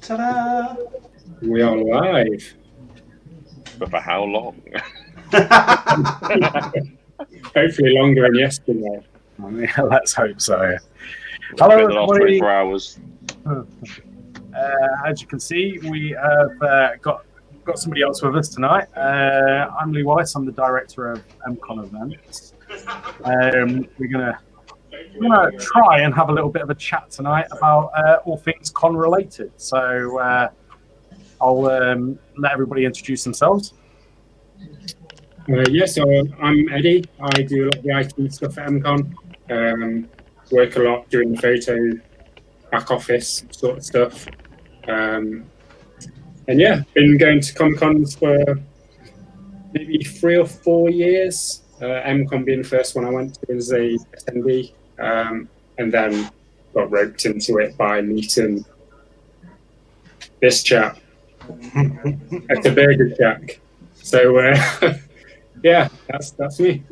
Ta-da! We are live. But for how long? Hopefully longer than yesterday. Yeah, let's hope so. Hello, the last 24 hours. As you can see, we have got somebody else with us tonight. I'm Lee Wallis. I'm the director of MCon events. We're gonna try and have a little bit of a chat tonight about all things con related. So I'll let everybody introduce themselves. So I'm Eddie. I do a lot of the IT stuff at MCon. Work a lot doing the photo back office sort of stuff. And yeah, been going to Comic-Cons for maybe 3 or 4 years. MCon being the first one I went to as a attendee, and then got roped into it by meeting this chap at the Burger Shack. So yeah, that's me.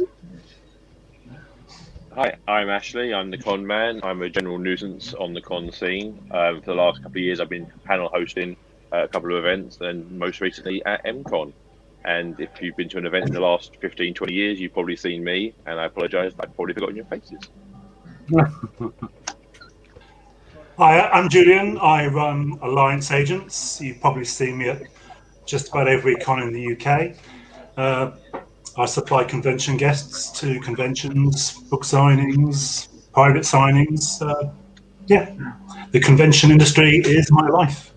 Hi, I'm Ashley. I'm the con man. I'm a general nuisance on the con scene. For the last couple of years, I've been panel hosting a couple of events, and most recently at MCon. And if you've been to an event in the last 15, 20 years, you've probably seen me, and I apologise, I've probably forgotten your faces. Hi, I'm Julian. I run Alliance Agents. You've probably seen me at just about every con in the UK. I supply convention guests to conventions, book signings, private signings. Yeah, the convention industry is my life.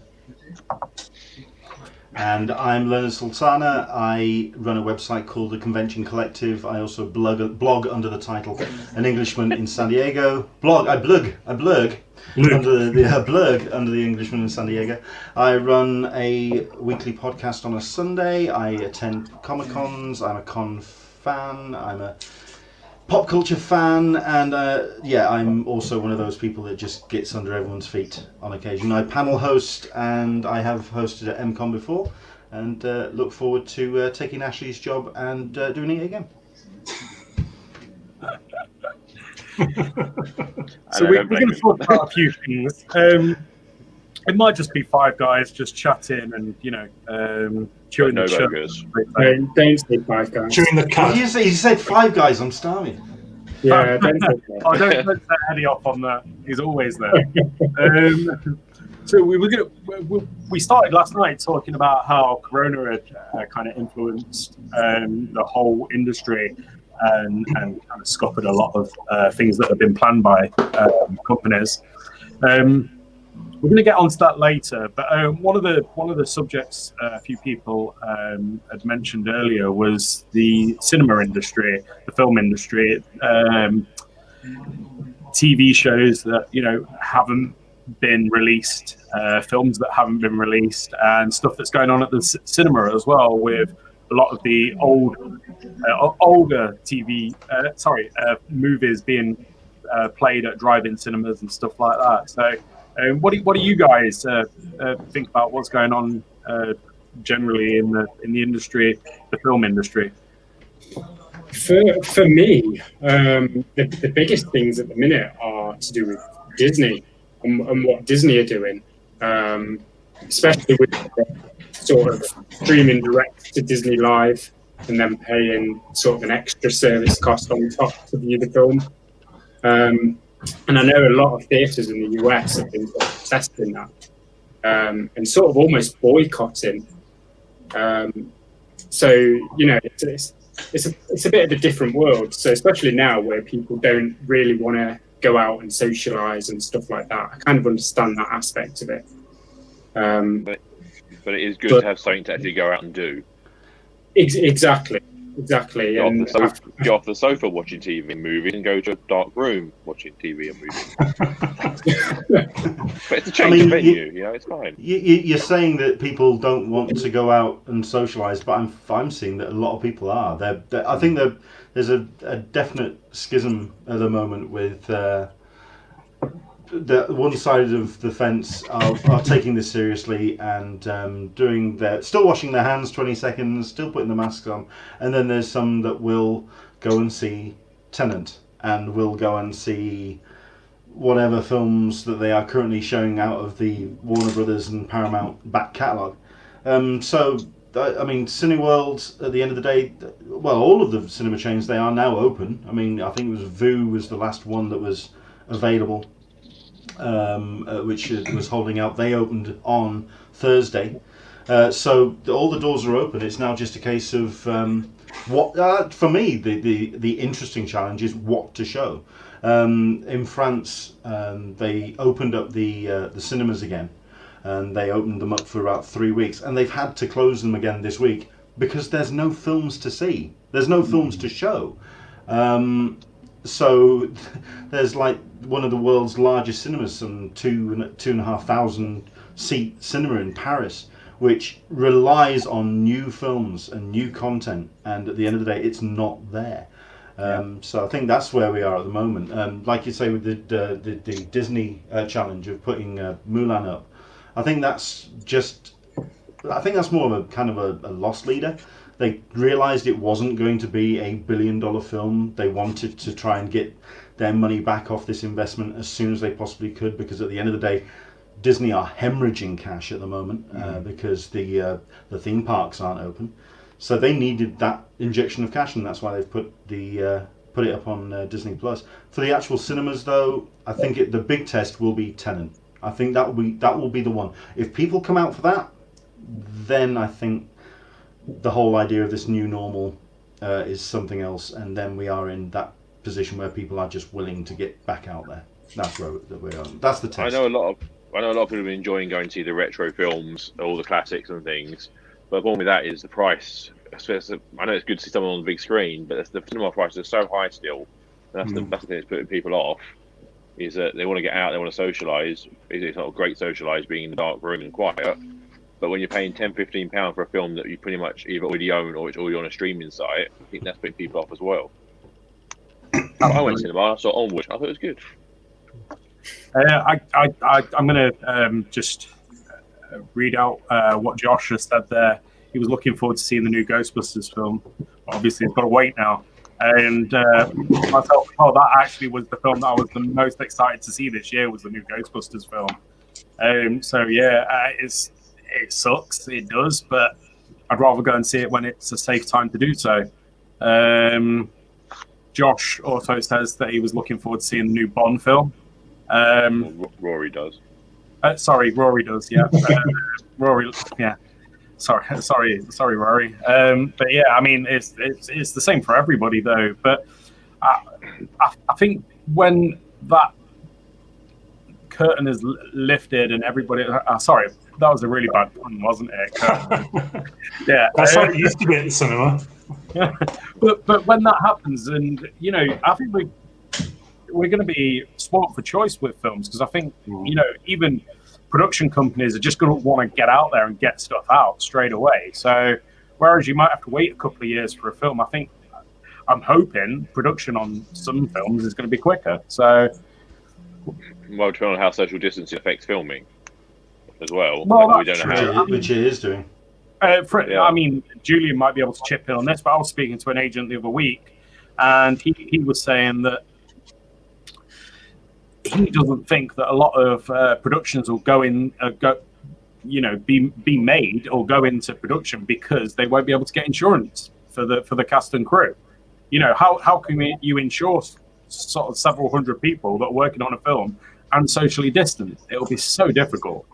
And I'm Leonard Sultana. I run a website called The Convention Collective. I also blog under the title An Englishman in San Diego. I blurg under the Englishman in San Diego. I run a weekly podcast on a Sunday. I attend Comic-Cons. I'm a con fan. I'm a pop culture fan, and I'm also one of those people that just gets under everyone's feet on occasion. I panel host, and I have hosted at MCon before, and look forward to taking Ashley's job and doing it again. So we're going to talk about a few things. It might just be 5 guys just chatting and chewing the chub. Don't say 5 guys. Chewing the cud. You said 5 guys. I'm starving. Yeah, don't say that. I don't let Eddie off on that. He's always there. So we started last night talking about how Corona had kind of influenced the whole industry and kind of scuppered a lot of things that have been planned by companies. We're going to get onto that later, but one of the subjects a few people had mentioned earlier was the cinema industry, the film industry, TV shows that haven't been released, films that haven't been released, and stuff that's going on at the cinema as well, with a lot of the older movies being played at drive-in cinemas and stuff like that. So. What do you guys think about what's going on generally in the industry, the film industry? For me, the biggest things at the minute are to do with Disney and what Disney are doing, especially with sort of streaming direct to Disney Live and then paying sort of an extra service cost on top to view the film. And I know a lot of theatres in the US have been testing that and sort of almost boycotting. So it's a bit of a different world. So especially now where people don't really want to go out and socialise and stuff like that, I kind of understand that aspect of it. But it is good to have something to actually go out and do. Exactly. Get off the sofa watching TV and movies and go to a dark room watching TV and movies. But it's a change of venue, it's fine. You're saying that people don't want to go out and socialise, but I'm seeing that a lot of people are. I think there's a definite schism at the moment with the one side of the fence are taking this seriously and still washing their hands 20 seconds, still putting the masks on, and then there's some that will go and see Tenet and will go and see whatever films that they are currently showing out of the Warner Brothers and Paramount back catalogue. So, I mean, Cineworld, at the end of the day, well, all of the cinema chains, they are now open. I mean, I think it was Vue was the last one that was available, which was holding out. They opened on Thursday. So all the doors are open. It's now just a case of what, for me, the interesting challenge is what to show. In France, they opened up the cinemas again, and they opened them up for about 3 weeks, and they've had to close them again this week because there's no films to see. There's no films to show. So there's like one of the world's largest cinemas, some 2,500 seat cinema in Paris, which relies on new films and new content, and at the end of the day, it's not there. So I think that's where we are at the moment. Like you say with the Disney challenge of putting Mulan up, I think that's more of a kind of a loss leader. They realised it wasn't going to be a $1 billion film. They wanted to try and get their money back off this investment as soon as they possibly could, because at the end of the day, Disney are hemorrhaging cash at the moment because the theme parks aren't open. So they needed that injection of cash, and that's why they've put it up on Disney Plus. For the actual cinemas, though, I think the big test will be Tenet. I think that will be the one. If people come out for that, then I think the whole idea of this new normal is something else, and then we are in that position where people are just willing to get back out there. That's where we are. That's the test. I know a lot of people have been enjoying going to see the retro films, all the classics and things. But the problem with that is the price. I know it's good to see someone on the big screen, but the cinema prices are so high still. That's the thing that's putting people off. Is that they want to get out, they want to socialise. It's not great socialise being in the dark room and quiet. But when you're paying £10-15 for a film that you pretty much either already own or it's already on a streaming site, I think that's putting people off as well. I went to cinema, I saw Onward. I thought it was good. I'm going to just read out what Josh has said there. He was looking forward to seeing the new Ghostbusters film. Obviously, he's got to wait now. And myself, that actually was the film that I was the most excited to see this year, was the new Ghostbusters film. So yeah, it sucks, it does, but I'd rather go and see it when it's a safe time to do so. Josh also says that he was looking forward to seeing the new Bond film. Rory does. Rory does. Yeah, Rory. Yeah, sorry, Rory. But yeah, I mean, it's the same for everybody though. But I think when that curtain is lifted and everybody, sorry, that was a really bad pun, wasn't it? Yeah, that's how it used to be at the cinema. but when that happens, and I think we're going to be spoiled for choice with films, because I think even production companies are just going to want to get out there and get stuff out straight away. So whereas you might have to wait a couple of years for a film, I'm hoping production on some films is going to be quicker. So well, depending on how social distancing affects filming as well. Well, we don't know how. Which it is doing. I mean, Julian might be able to chip in on this, but I was speaking to an agent the other week, and he was saying that he doesn't think that a lot of productions will be made or go into production because they won't be able to get insurance for the cast and crew. How can you insure sort of several hundred people that are working on a film and socially distant? It'll be so difficult.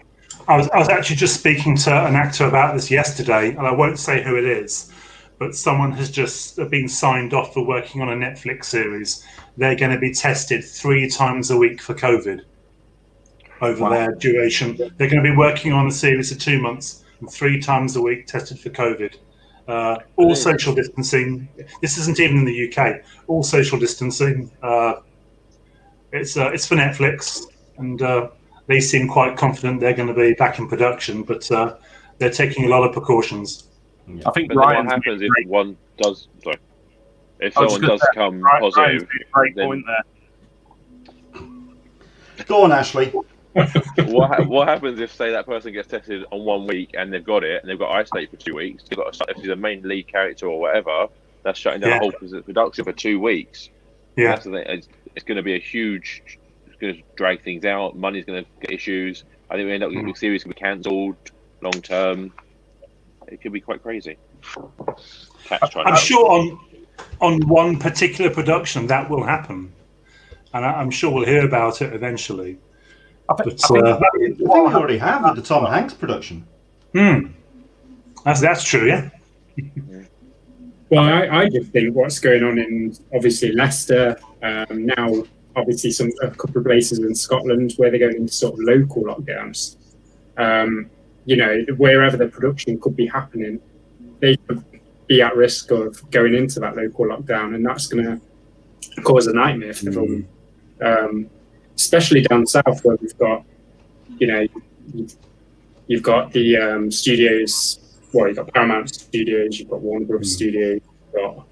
I was actually just speaking to an actor about this yesterday, and I won't say who it is, but someone has just been signed off for working on a Netflix series. They're going to be tested 3 times a week for COVID over their duration. They're going to be working on a series of 2 months and 3 times a week tested for COVID. All social distancing. This isn't even in the UK. All social distancing. It's for Netflix, and they seem quite confident they're going to be back in production, but they're taking a lot of precautions. Yeah. I think what happens if one does? Sorry, if someone does come positive, then go on, Ashley. What happens if, say, that person gets tested on 1 week and they've got it and they've got isolate for 2 weeks? They've got if he's a main lead character or whatever, that's shutting down the whole production for 2 weeks. Yeah, that's the thing. It's going to be a huge going to drag things out. Money's going to get issues. I think we end up with series can be cancelled long term. It could be quite crazy. I'm sure on one particular production that will happen, and I'm sure we'll hear about it eventually. I think we already have with the Tom Hanks production. That's true, yeah. Well, I just think what's going on in obviously Leicester now, obviously a couple of places in Scotland where they're going into sort of local lockdowns. You know, wherever the production could be happening, they could be at risk of going into that local lockdown, and that's going to cause a nightmare for everyone. Especially down south where we've got, you know, you've got the studios. Well, you've got Paramount Studios, you've got Warner Bros. Studios, you've got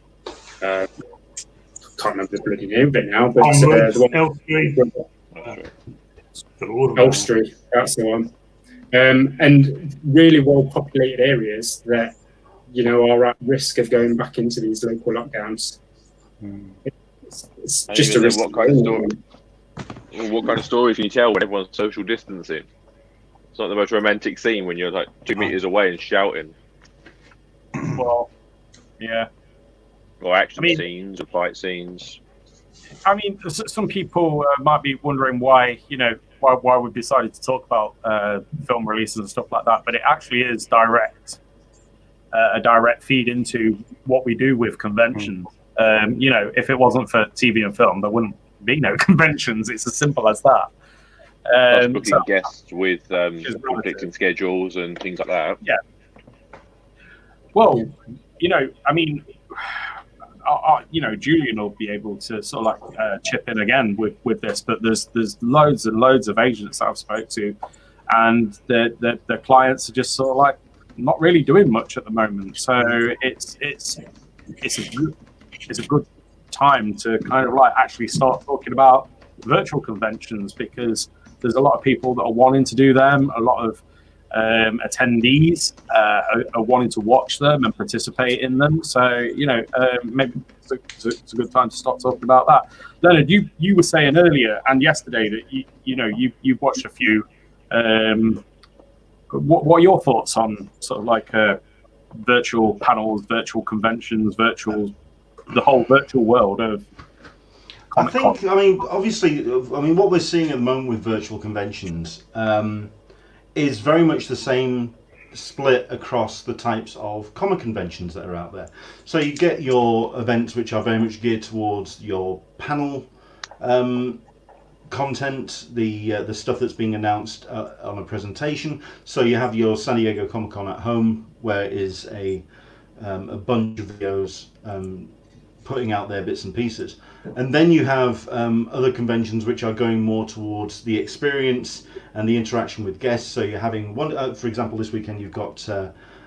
can't remember the bloody name of it now, but Elstree, that's the one. And really well-populated areas that, you know, are at risk of going back into these local lockdowns. It's just a risk. What kind of stories can you tell when everyone's social distancing? It's not the most romantic scene when you're like 2 meters away and shouting. Well, yeah. Or action scenes or fight scenes. I mean, some people might be wondering why, you know, why we decided to talk about film releases and stuff like that, but it actually is a direct feed into what we do with conventions. You know, if it wasn't for TV and film, there wouldn't be no conventions. It's as simple as that. Booking guests with conflicting schedules and things like that. Yeah. Well, you know, I mean, you know, Julian will be able to sort of like chip in again with this, but there's loads and loads of agents that I've spoke to, and the clients are just sort of like not really doing much at the moment. So it's a good time to kind of like actually start talking about virtual conventions, because there's a lot of people that are wanting to do them. A lot of attendees are wanting to watch them and participate in them. So, you know, maybe it's a good time to start talking about that. Leonard, you were saying earlier and yesterday that you've watched a few. What are your thoughts on sort of like virtual panels, virtual conventions, the whole virtual world of Comic-Con? I mean, obviously, what we're seeing at the moment with virtual conventions is very much the same split across the types of comic conventions that are out there. So you get your events which are very much geared towards your panel content, the stuff that's being announced on a presentation. So you have your San Diego Comic-Con at home, where it is a bunch of videos putting out their bits and pieces. And then you have other conventions which are going more towards the experience and the interaction with guests. So you're having one, for example, this weekend you've got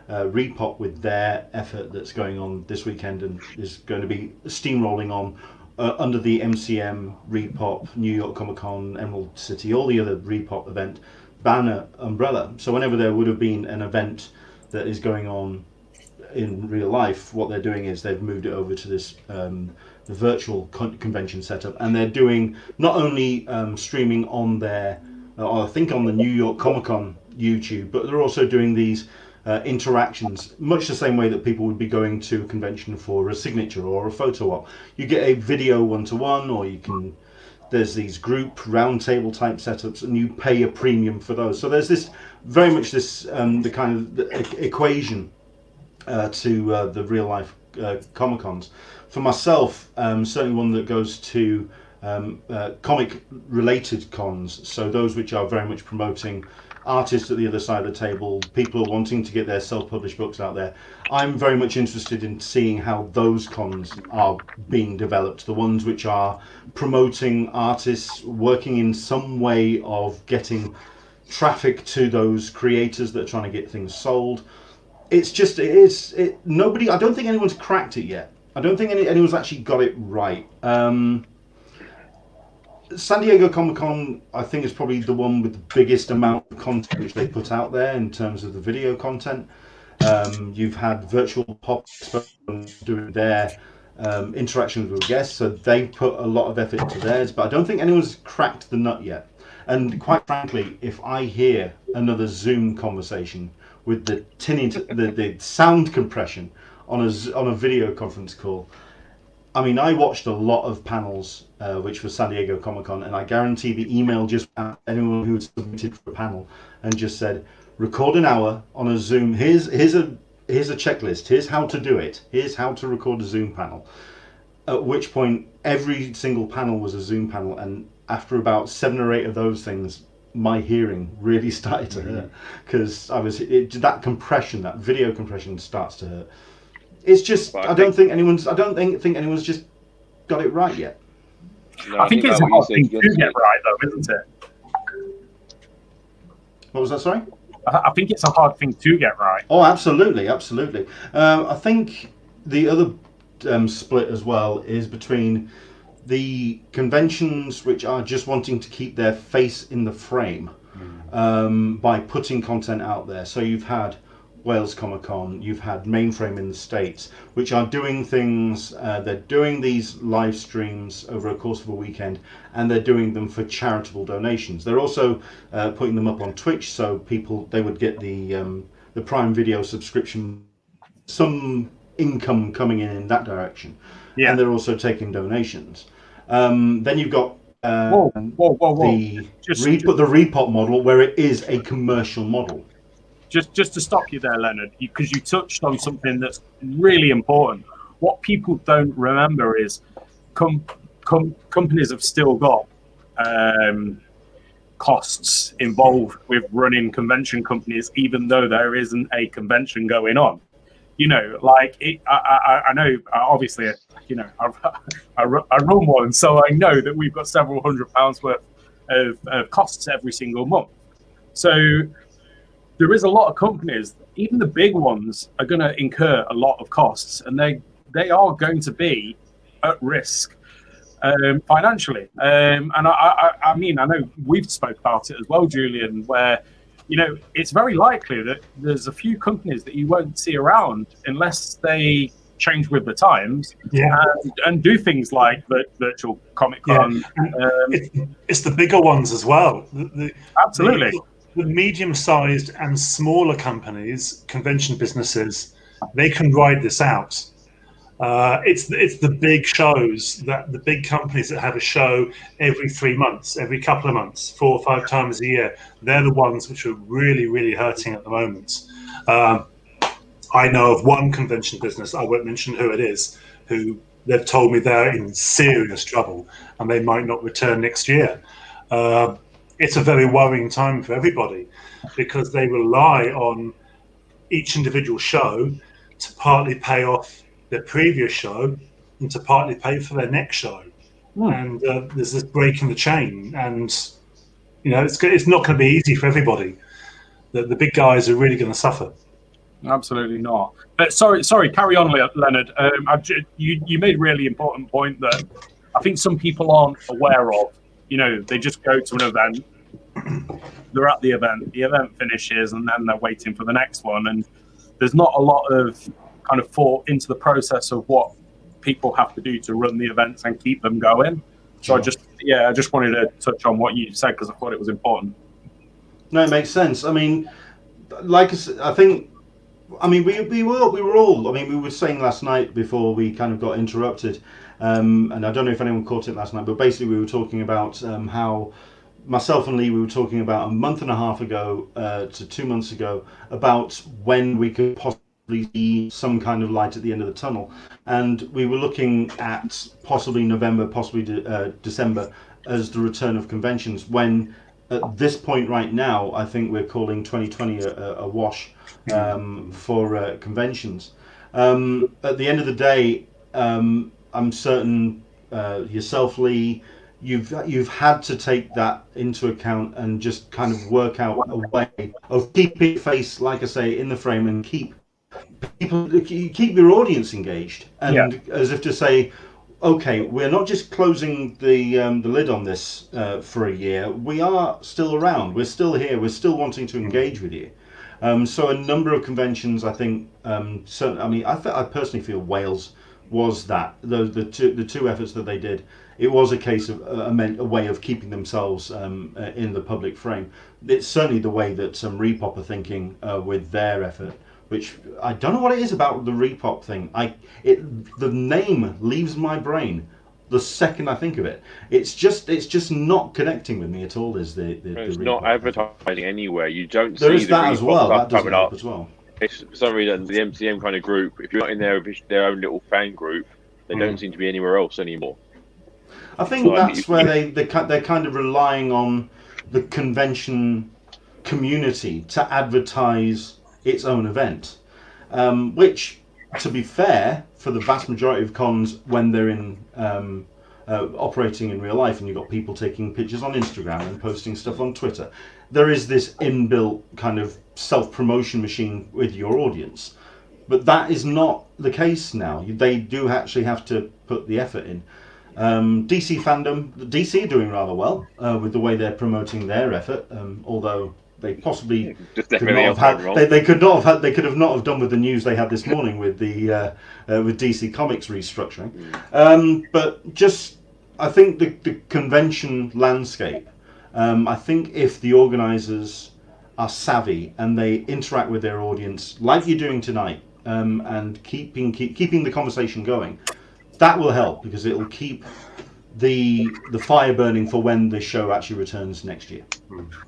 Repop with their effort that's going on this weekend and is going to be steamrolling on under the MCM, Repop, New York Comic Con, Emerald City, all the other Repop event banner umbrella. So whenever there would have been an event that is going on in real life, what they're doing is they've moved it over to this the virtual convention setup, and they're doing not only streaming on their I think on the New York Comic Con YouTube, but they're also doing these interactions much the same way that people would be going to a convention for a signature or a photo op. You get a video one-to-one, or there's these group roundtable type setups, and you pay a premium for those. So there's this very much this the kind of the equation to the real life Comic Cons. For myself, certainly one that goes to comic related cons, so those which are very much promoting artists at the other side of the table, people wanting to get their self-published books out there. I'm very much interested in seeing how those cons are being developed, the ones which are promoting artists, working in some way of getting traffic to those creators that are trying to get things sold. Nobody, I don't think anyone's cracked it yet. I don't think anyone's actually got it right. San Diego Comic-Con, I think, is probably the one with the biggest amount of content which they put out there in terms of the video content. You've had Virtual Pop doing their interactions with guests, so they put a lot of effort into theirs, but I don't think anyone's cracked the nut yet. And quite frankly, if I hear another Zoom conversation with the the sound compression on a video conference call, I mean, I watched a lot of panels, which was San Diego Comic-Con, and I guarantee the email just went out to anyone who had submitted for a panel and just said, record an hour on a Zoom. Here's a checklist. Here's how to do it. Here's how to record a Zoom panel. At which point, every single panel was a Zoom panel, and after about 7 or 8 of those things, my hearing really started to hurt because that compression, that video compression, starts to hurt. It's just I don't think anyone's just got it right yet. No, I think it's a hard thing to get right, though, isn't it? What was that? Sorry. I think it's a hard thing to get right. Oh, absolutely. I think the other split as well is between the conventions which are just wanting to keep their face in the frame by putting content out there. So you've had Wales Comic Con, you've had Mainframe in the States, which are doing things, they're doing these live streams over a course of a weekend, and they're doing them for charitable donations. They're also putting them up on Twitch, so they would get the Prime Video subscription, some income coming in that direction. Yeah. And they're also taking donations. Then you've got the repot model, where it is a commercial model. Just to stop you there, Leonard, because you touched on something that's really important. What people don't remember is companies have still got costs involved with running convention companies, even though there isn't a convention going on. You know, like I know, obviously, you know, I run one, so I know that we've got several £100s worth of costs every single month. So there is a lot of companies, even the big ones, are going to incur a lot of costs, and they are going to be at risk financially. And I mean, I know we've spoke about it as well, Julian, where, you know, it's very likely that there's a few companies that you won't see around unless they change with the times and do things like virtual Comic Con. Yeah. It's the bigger ones as well. Absolutely. The medium-sized and smaller companies, convention businesses, they can ride this out. It's the big shows, that the big companies that have a show every 3 months, every couple of months, 4 or 5 times a year. They're the ones which are really, really hurting at the moment. I know of one convention business, I won't mention who it is, who they've told me they're in serious trouble and they might not return next year. It's a very worrying time for everybody because they rely on each individual show to partly pay off their previous show and to partly pay for their next show. And there's this break in the chain, and you know it's not going to be easy for everybody. The big guys are really going to suffer. Absolutely not. But sorry, carry on, Leonard. You made a really important point that I think some people aren't aware of. You know, they just go to an event, they're at the event finishes, and then they're waiting for the next one. And there's not a lot of kind of thought into the process of what people have to do to run the events and keep them going. So I just wanted to touch on what you said because I thought it was important. No, it makes sense. I mean, like I said, I think, I mean, we were all, I mean, we were saying last night before we kind of got interrupted, and I don't know if anyone caught it last night, but basically we were talking about how myself and Lee, we were talking about a month and a half ago to 2 months ago about when we could possibly see some kind of light at the end of the tunnel, and we were looking at possibly November, possibly December as the return of conventions, when at this point right now I think we're calling 2020 a wash for conventions. At the end of the day, I'm certain yourself, Lee, you've had to take that into account and just kind of work out a way of keeping face, like I say, in the frame and keep your audience engaged, and as if to say, okay, we're not just closing the lid on this for a year. We are still around. We're still here. We're still wanting to engage with you. So a number of conventions, I think, certainly. I mean, I personally feel Wales was that the two efforts that they did. It was a case of a way of keeping themselves in the public frame. It's certainly the way that some Repop are thinking with their effort, which I don't know what it is about the Repop thing. The name leaves my brain the second I think of it. It's just not connecting with me at all. Is it's the not Repop, advertising anywhere. You don't there see is the that as Repop well. stuff That doesn't coming help up. as well. It's, for some reason, the MCM kind of group, if you're not in their own little fan group, they don't seem to be anywhere else anymore. I think that's where they're kind of relying on the convention community to advertise its own event, which, to be fair, for the vast majority of cons, when they're in operating in real life and you've got people taking pictures on Instagram and posting stuff on Twitter, there is this inbuilt kind of self-promotion machine with your audience. But that is not the case now. They do actually have to put the effort in. DC fandom, DC are doing rather well with the way they're promoting their effort, although they possibly could not have had. They could not have had. They could have not have done with the news they had this morning with the with DC Comics restructuring. But just, I think the convention landscape. I think if the organisers are savvy and they interact with their audience like you're doing tonight, and keeping the conversation going, that will help because it will keep the fire burning for when the show actually returns next year.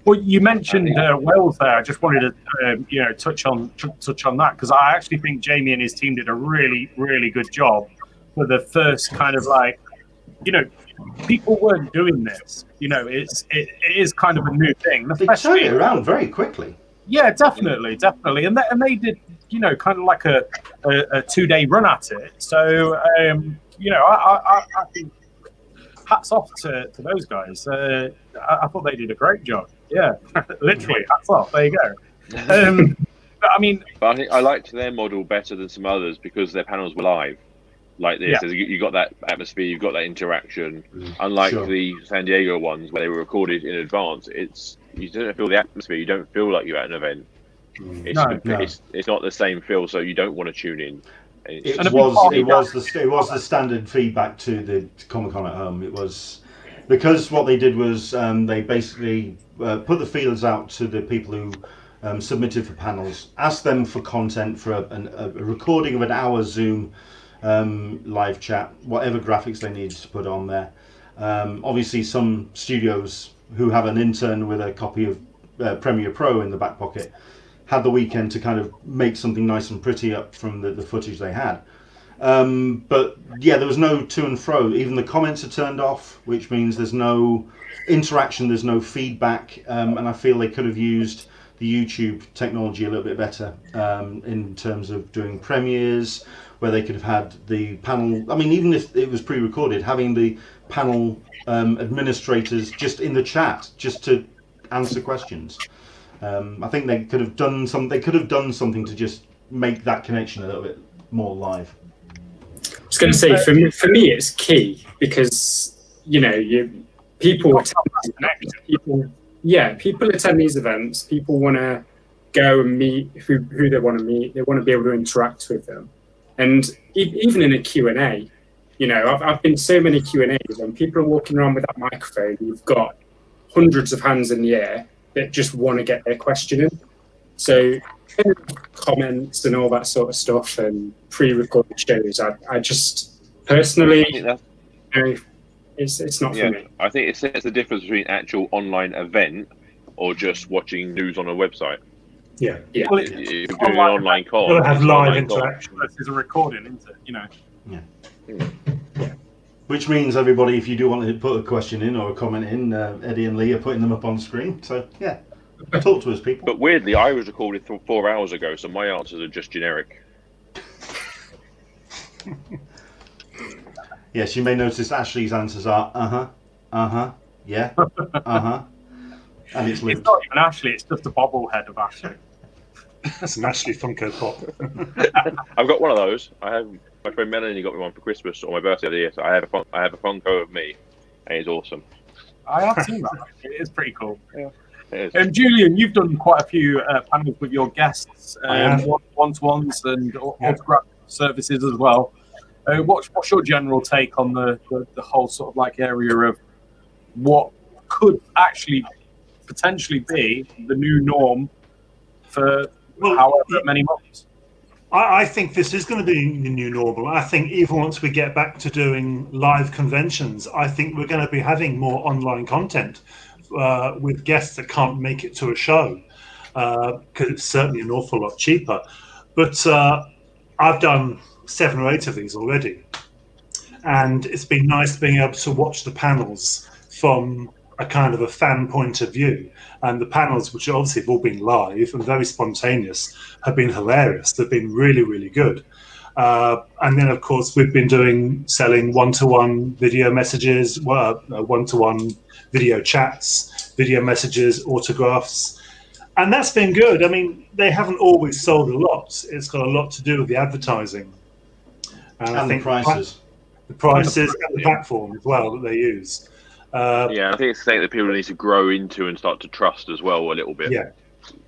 Well, you mentioned Wales there. I just wanted to touch on that because I actually think Jamie and his team did a really, really good job for the first kind of people weren't doing this. It is kind of a new thing. They turned it around very quickly. Yeah, definitely, and they did kind of like a 2-day run at it. So I think hats off to those guys. I thought they did a great job. Yeah, literally hats off. There you go. But I think I liked their model better than some others because their panels were live. Like this, you got that atmosphere, you've got that interaction. Unlike the San Diego ones where they were recorded in advance, you don't feel the atmosphere. You don't feel like you're at an event. It's not the same feel, so you don't want to tune in. It was the standard feedback to the Comic-Con at home. It was because what they did was they basically put the feelers out to the people who submitted for panels, asked them for content for a recording of an hour Zoom live chat, whatever graphics they needed to put on there. Obviously, some studios who have an intern with a copy of Premiere Pro in the back pocket had the weekend to kind of make something nice and pretty up from the footage they had. But yeah, there was no to and fro. Even the comments are turned off, which means there's no interaction, there's no feedback, and I feel they could have used the YouTube technology a little bit better in terms of doing premieres, where they could have had the panel. I mean, even if it was pre-recorded, having the panel administrators just in the chat, just to answer questions. I think they could have done some. They could have done something to just make that connection a little bit more live. I was going to say, for me, it's key because people attend these events. People want to go and meet who they want to meet. They want to be able to interact with them. And even in a Q&A, I've been to so many Q&As when people are walking around with that microphone, you've got hundreds of hands in the air that just want to get their question in. So comments and all that sort of stuff and pre-recorded shows, I just personally, it's not for me. I think it's the difference between actual online event or just watching news on a website. Yeah. Well, if you're doing an online con, you'll have live interaction. This is a recording, isn't it? Yeah. Which means everybody, if you do want to put a question in or a comment in, Eddie and Lee are putting them up on screen. So yeah, talk to us, people. But weirdly, I was recorded 4 hours ago, so my answers are just generic. Yes, you may notice Ashley's answers are yeah, and it's not even Ashley; it's just a bobblehead of Ashley. That's an Ashley Funko Pop. I've got one of those. My friend Melanie got me one for Christmas or my birthday the other year. So I have a Funko of me, and it's awesome. I have seen that. It is pretty cool. Yeah, it is. Julian, you've done quite a few panels with your guests, one-to-ones and autograph services as well. What's your general take on the whole sort of like area of what could actually potentially be the new norm for however many months? I think this is going to be the new normal. I think even once we get back to doing live conventions, I think we're going to be having more online content with guests that can't make it to a show, because it's certainly an awful lot cheaper. But I've done 7 or 8 of these already, and it's been nice being able to watch the panels from a kind of a fan point of view. And the panels, which obviously have all been live and very spontaneous, have been hilarious. They've been really, really good. And then, of course, we've been selling one-to-one video messages, one-to-one video chats, video messages, autographs. And that's been good. I mean, they haven't always sold a lot. It's got a lot to do with the advertising. And I think the prices. The prices and the platform as well that they use. I think it's something that people need to grow into and start to trust as well a little bit. Yeah.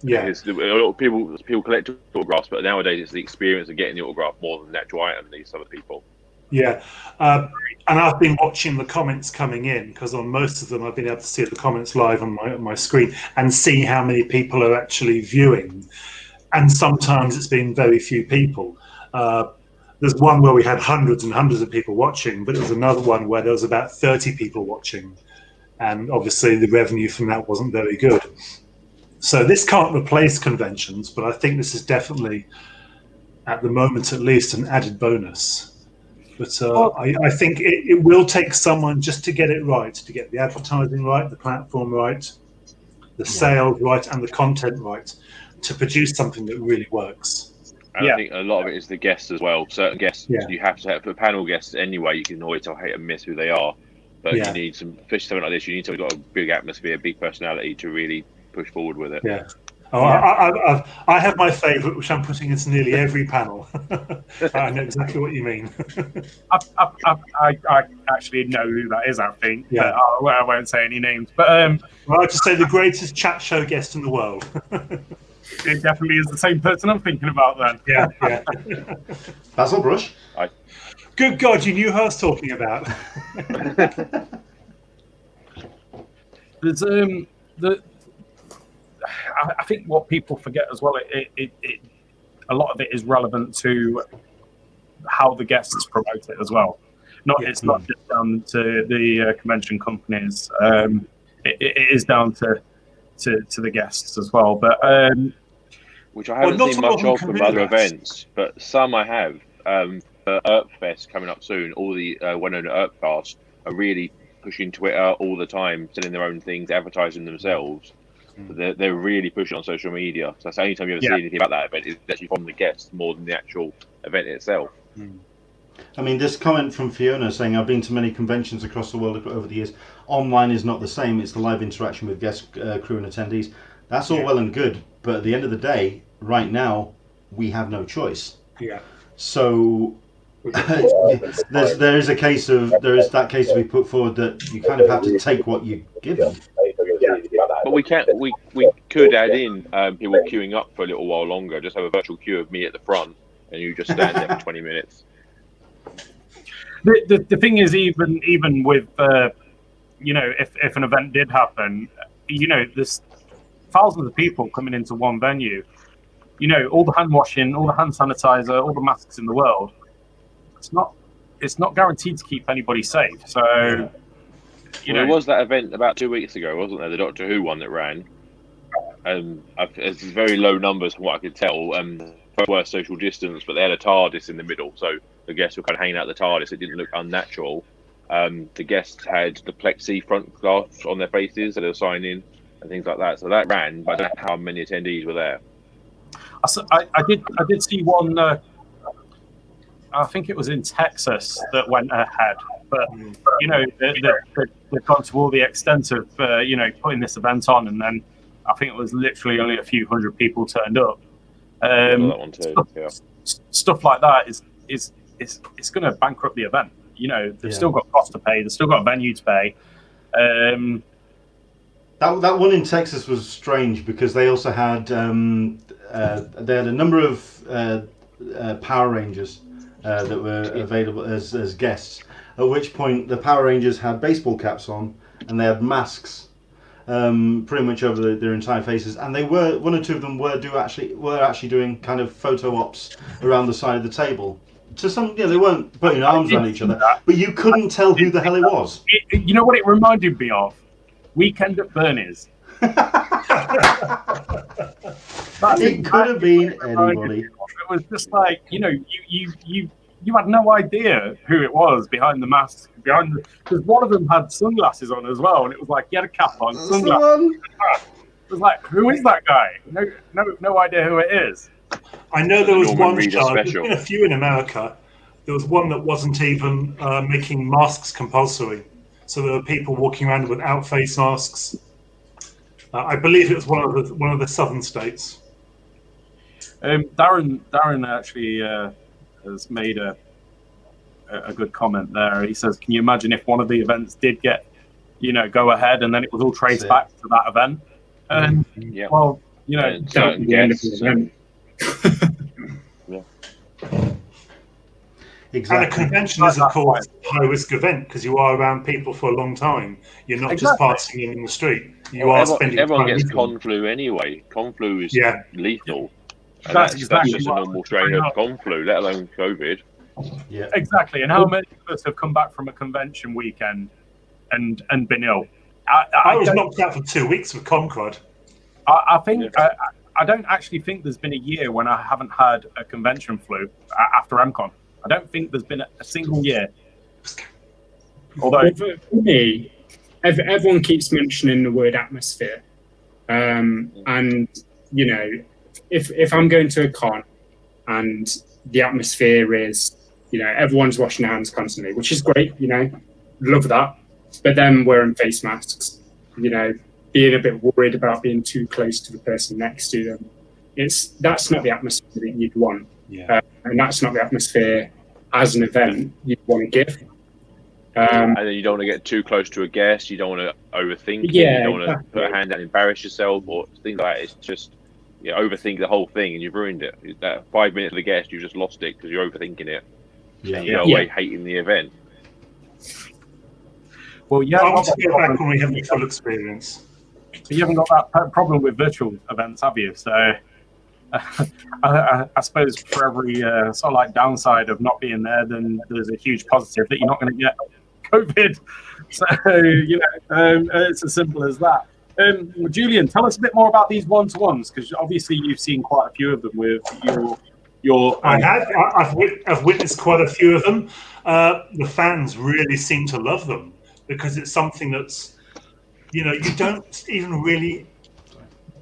A lot of people collect autographs, but nowadays it's the experience of getting the autograph more than the actual item these other people. Yeah, and I've been watching the comments coming in, because on most of them I've been able to see the comments live on my screen and see how many people are actually viewing. And sometimes it's been very few people. There's one where we had hundreds and hundreds of people watching, but there's another one where there was about 30 people watching. And obviously the revenue from that wasn't very good. So this can't replace conventions, but I think this is definitely, at the moment at least, an added bonus. But I think it will take someone just to get it right, to get the advertising right, the platform right, the sales right, and the content right, to produce something that really works. And I think a lot of it is the guests as well. Certain guests you have to have. For panel guests anyway, you can always tell hit and miss who they are. But you need especially something like this, you need to have got a big atmosphere, a big personality to really push forward with it. Yeah. I have my favourite, which I'm putting into nearly every panel. I know exactly what you mean. I actually know who that is, I think. Yeah. But I won't say any names. But I'll just say the greatest chat show guest in the world. It definitely is the same person I'm thinking about then. Yeah. Basil Brush. Good God, you knew who I was talking about. There's I think what people forget as well, a lot of it is relevant to how the guests promote it as well. It's not just down to the convention companies. It is down to the guests as well. But which I haven't seen much of from other events, but some I have. Fest coming up soon. All the well-known cast are really pushing Twitter all the time, selling their own things, advertising themselves. They're really pushing on social media. So that's the only time you ever see anything about that event is actually from the guests more than the actual event itself. I mean, this comment from Fiona saying, I've been to many conventions across the world over the years. Online is not the same. It's the live interaction with guests, crew and attendees. That's all well and good. But at the end of the day, right now, we have no choice. Yeah. So there is that case to be put forward that you kind of have to take what you're given. But we could add in people queuing up for a little while longer. Just have a virtual queue of me at the front, and you just stand there for 20 minutes. The thing is, even with if an event did happen, there's thousands of people coming into one venue. All the hand washing, all the hand sanitizer, all the masks in the world. It's not guaranteed to keep anybody safe. So. There was that event about 2 weeks ago, wasn't there? The Doctor Who one that ran. It's very low numbers from what I could tell. Worse social distance, but they had a TARDIS in the middle, so the guests were kind of hanging out the TARDIS. It didn't look unnatural. The guests had the plexi front glass on their faces that they were signing and things like that. So that ran, but I don't know how many attendees were there. I did see one. I think it was in Texas that went ahead. But they've gone to all the extent of putting this event on, and then I think it was literally only a few hundred people turned up. That one too. Stuff like that is going to bankrupt the event. They've still got costs to pay. They've still got a venue to pay. That one in Texas was strange because they also had a number of Power Rangers. that were available as guests. At which point the Power Rangers had baseball caps on and they had masks pretty much over their entire faces, and they were one or two of them were actually doing kind of photo ops around the side of the table. To some, they weren't putting arms around each other, but you couldn't tell who the hell it was. You know what it reminded me of? Weekend at Bernie's. It could have been anybody. It was just like, you had no idea who it was behind the mask, because one of them had sunglasses on as well, and it was like he had a cap on, sunglasses. It was like, who is that guy? No idea who it is. I know there was one show. There's been a few in America. There was one that wasn't even making masks compulsory, so there were people walking around without face masks. I believe it was one of the southern states. Darren actually has made a good comment there. He says, "Can you imagine if one of the events did get, go ahead, and then it was all traced back to that event?" And well, certain guests. Exactly. And a convention is, of course, a high-risk event because you are around people for a long time. You're not just passing in the street. You are spending everyone time gets with con flu anyway. Con flu is lethal. And That's that's exactly just a normal strain of con flu, let alone COVID. Yeah, exactly. And how many of us have come back from a convention weekend and been ill? I was knocked out for 2 weeks with Concrod. I think I don't actually think there's been a year when I haven't had a convention flu after MCon. I don't think there's been a single year. Although for me, everyone keeps mentioning the word atmosphere, and if I'm going to a con and the atmosphere is, everyone's washing their hands constantly, which is great, love that. But then wearing face masks, being a bit worried about being too close to the person next to them. That's not the atmosphere that you'd want. Yeah. And that's not the atmosphere as an event you'd want to give. And then you don't want to get too close to a guest. You don't want to overthink it. You don't want to put a hand out and embarrass yourself or things like that. It's just overthink the whole thing and you've ruined it. That 5 minutes of the guest, you just lost it because you're overthinking it. Yeah. And you go away hating the event. Well, I want to go back when we have the full experience. So you haven't got that problem with virtual events, have you? So I suppose for every sort of like downside of not being there, then there's a huge positive that you're not going to get COVID. So it's as simple as that. Julian, tell us a bit more about these one-to-ones, because obviously you've seen quite a few of them with your. I have. I've witnessed quite a few of them. The fans really seem to love them because it's something that's, you don't even really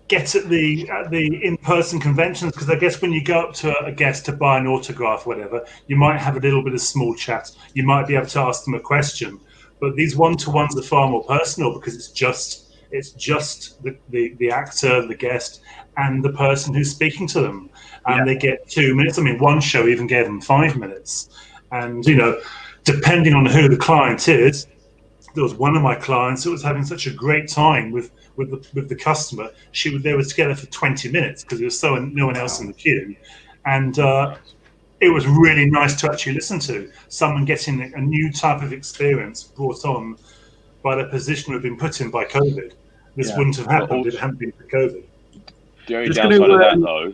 get at the in-person conventions, because I guess when you go up to a guest to buy an autograph, whatever, you might have a little bit of small chat. You might be able to ask them a question, but these one-to-ones are far more personal because it's just the actor, the guest, and the person who's speaking to them, and they get 2 minutes. I mean, one show even gave them 5 minutes, and depending on who the client is. There was one of my clients that was having such a great time with the customer. They were together for 20 minutes because there was no one else in the queue, and it was really nice to actually listen to someone getting a new type of experience brought on by the position we've been put in by COVID. This wouldn't have happened if it hadn't been for COVID. The only downside of that, though.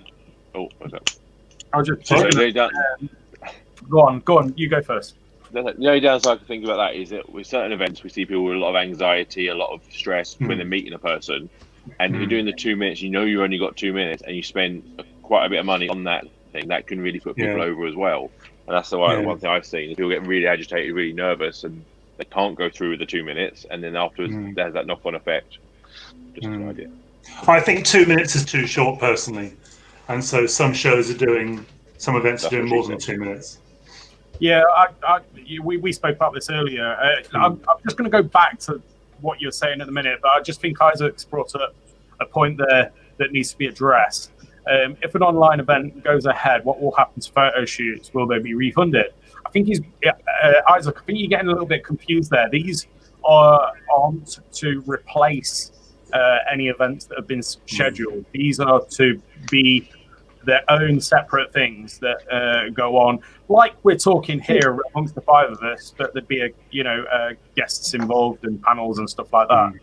Oh, what's that? I was just go on. You go first. The only downside to think about that is that with certain events, we see people with a lot of anxiety, a lot of stress when they're meeting a person. And if you're doing the 2 minutes, you only got 2 minutes, and you spend quite a bit of money on that thing. That can really put people over as well. And that's the one thing I've seen. People get really agitated, really nervous, and they can't go through the 2 minutes. And then afterwards, there's that knock-on effect. Just an idea. I think 2 minutes is too short, personally. And so some events are doing more than 2 minutes. Yeah, we spoke about this earlier. I'm just going to go back to what you're saying at the minute, but I just think Isaac's brought up a point there that needs to be addressed. If an online event goes ahead, what will happen to photo shoots? Will they be refunded? I think Isaac, I think you're getting a little bit confused there. These aren't to replace any events that have been scheduled. These are to be their own separate things that go on. Like we're talking here amongst the five of us, but there'd be guests involved and panels and stuff like that.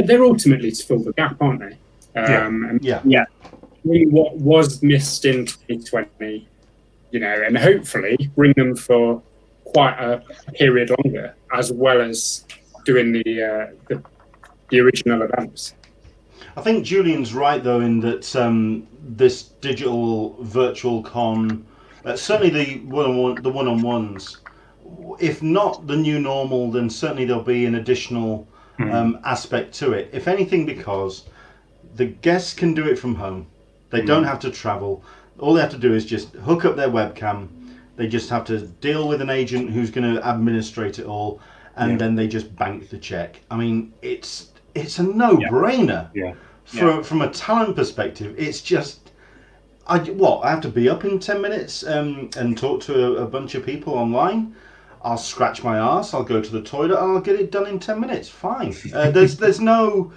They're ultimately to fill the gap, aren't they? Yeah. What was missed in 2020, and hopefully bring them for quite a period longer, as well as doing the original events. I think Julian's right though in that this digital virtual con, certainly the one-on-ones, if not the new normal, then certainly there'll be an additional aspect to it. If anything, because the guests can do it from home. They don't have to travel. All they have to do is just hook up their webcam. They just have to deal with an agent who's going to administrate it all, and then they just bank the check. I mean, it's a no-brainer. From a talent perspective, it's just I have to be up in 10 minutes and talk to a bunch of people online. I'll scratch my arse. I'll go to the toilet. And I'll get it done in 10 minutes. Fine. There's no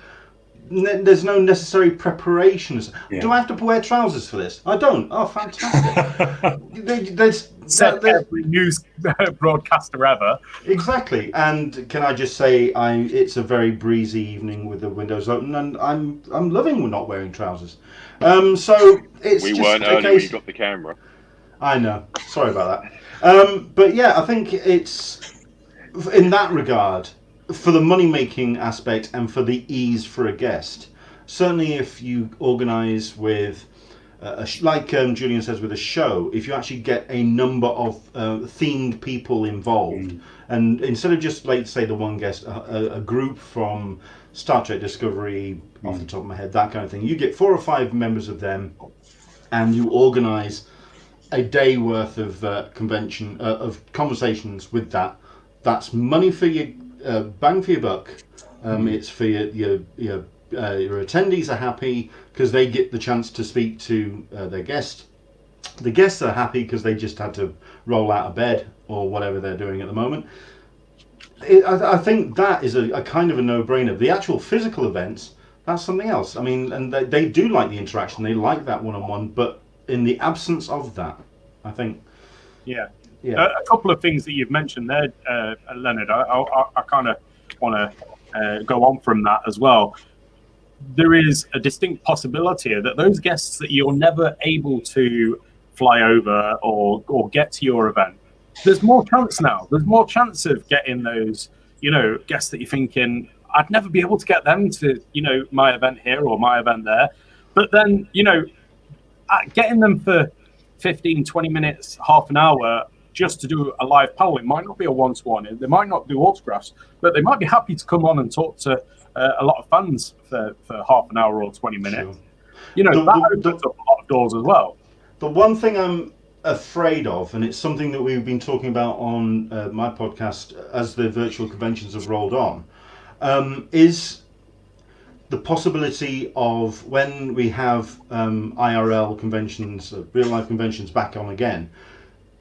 necessary preparations. Do I have to wear trousers for this? I don't. Oh, fantastic. Every news broadcaster ever. Exactly. And can I just say, it's a very breezy evening with the windows open, and I'm loving not wearing trousers. So it's we just weren't early when you got the camera. I know. Sorry about that. But yeah, I think it's in that regard. For the money-making aspect and for the ease for a guest, certainly if you organise with, like Julian says, with a show, if you actually get a number of themed people involved, and instead of just, like, say, the one guest, a group from Star Trek Discovery, off the top of my head, that kind of thing, you get 4 or 5 members of them, and you organise a day worth of convention of conversations with that. That's money for your bang for your buck. It's for your attendees are happy because they get the chance to speak to their guest. The guests are happy because they just had to roll out of bed or whatever they're doing at the moment. I think that is a kind of a no-brainer. The actual physical events, that's something else. I mean, and they do like the interaction. They like that one-on-one, but in the absence of that, I think... Yeah. A couple of things that you've mentioned there, Leonard, I kind of want to go on from that as well. There is a distinct possibility that those guests that you're never able to fly over or get to your event, there's more chance now. There's more chance of getting those, guests that you're thinking, I'd never be able to get them to, my event here or my event there. But then, getting them for 15, 20 minutes, half an hour, just to do a live panel. It might not be a one-to-one. They might not do autographs, but they might be happy to come on and talk to a lot of fans for half an hour or 20 minutes. Sure. That opens up a lot of doors as well. The one thing I'm afraid of, and it's something that we've been talking about on my podcast as the virtual conventions have rolled on, is the possibility of when we have IRL conventions, real-life conventions back on again,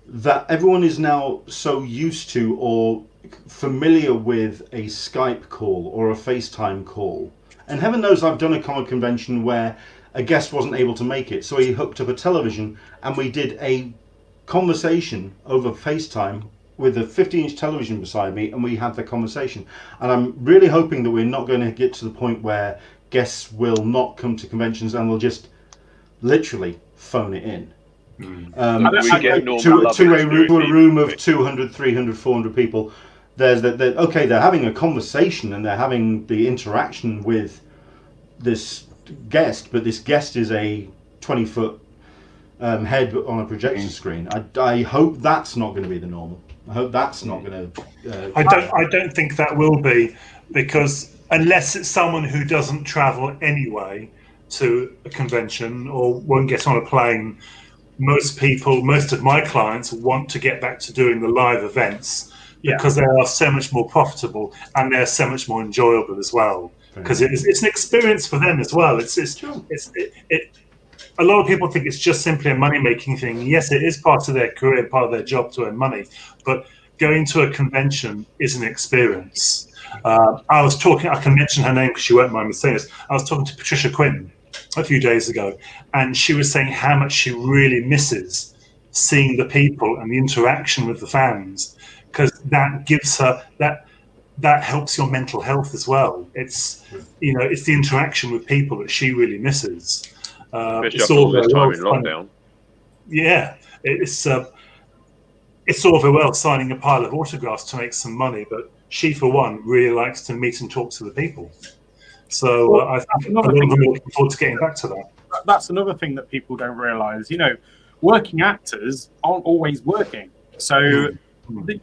that everyone is now so used to or familiar with a Skype call or a FaceTime call. And heaven knows I've done a comic convention where a guest wasn't able to make it, so he hooked up a television and we did a conversation over FaceTime with a 50-inch television beside me, and we had the conversation. And I'm really hoping that we're not going to get to the point where guests will not come to conventions and will just literally phone it in. To a room of 200, 300, 400 people. They're having a conversation and they're having the interaction with this guest, but this guest is a 20-foot head on a projection screen. I hope that's not going to be the normal. I hope that's not going to... I don't think that will be, because unless it's someone who doesn't travel anyway to a convention or won't get on a plane, most of my clients want to get back to doing the live events because they are so much more profitable and they're so much more enjoyable as well. Because it's an experience for them as well. A lot of people think it's just simply a money-making thing. Yes, it is part of their career, part of their job to earn money, but going to a convention is an experience. I can mention her name because she won't mind me saying this. I was talking to Patricia Quinn a few days ago, and she was saying how much she really misses seeing the people and the interaction with the fans, because that gives her that helps your mental health as well. It's it's the interaction with people that she really misses. Especially It's after all all this very time well in signing, lockdown. yeah, it's all very well signing a pile of autographs to make some money, but she, for one, really likes to meet and talk to the people. So I think a lot of them are looking forward to getting back to that. That's another thing that people don't realise. Working actors aren't always working. So,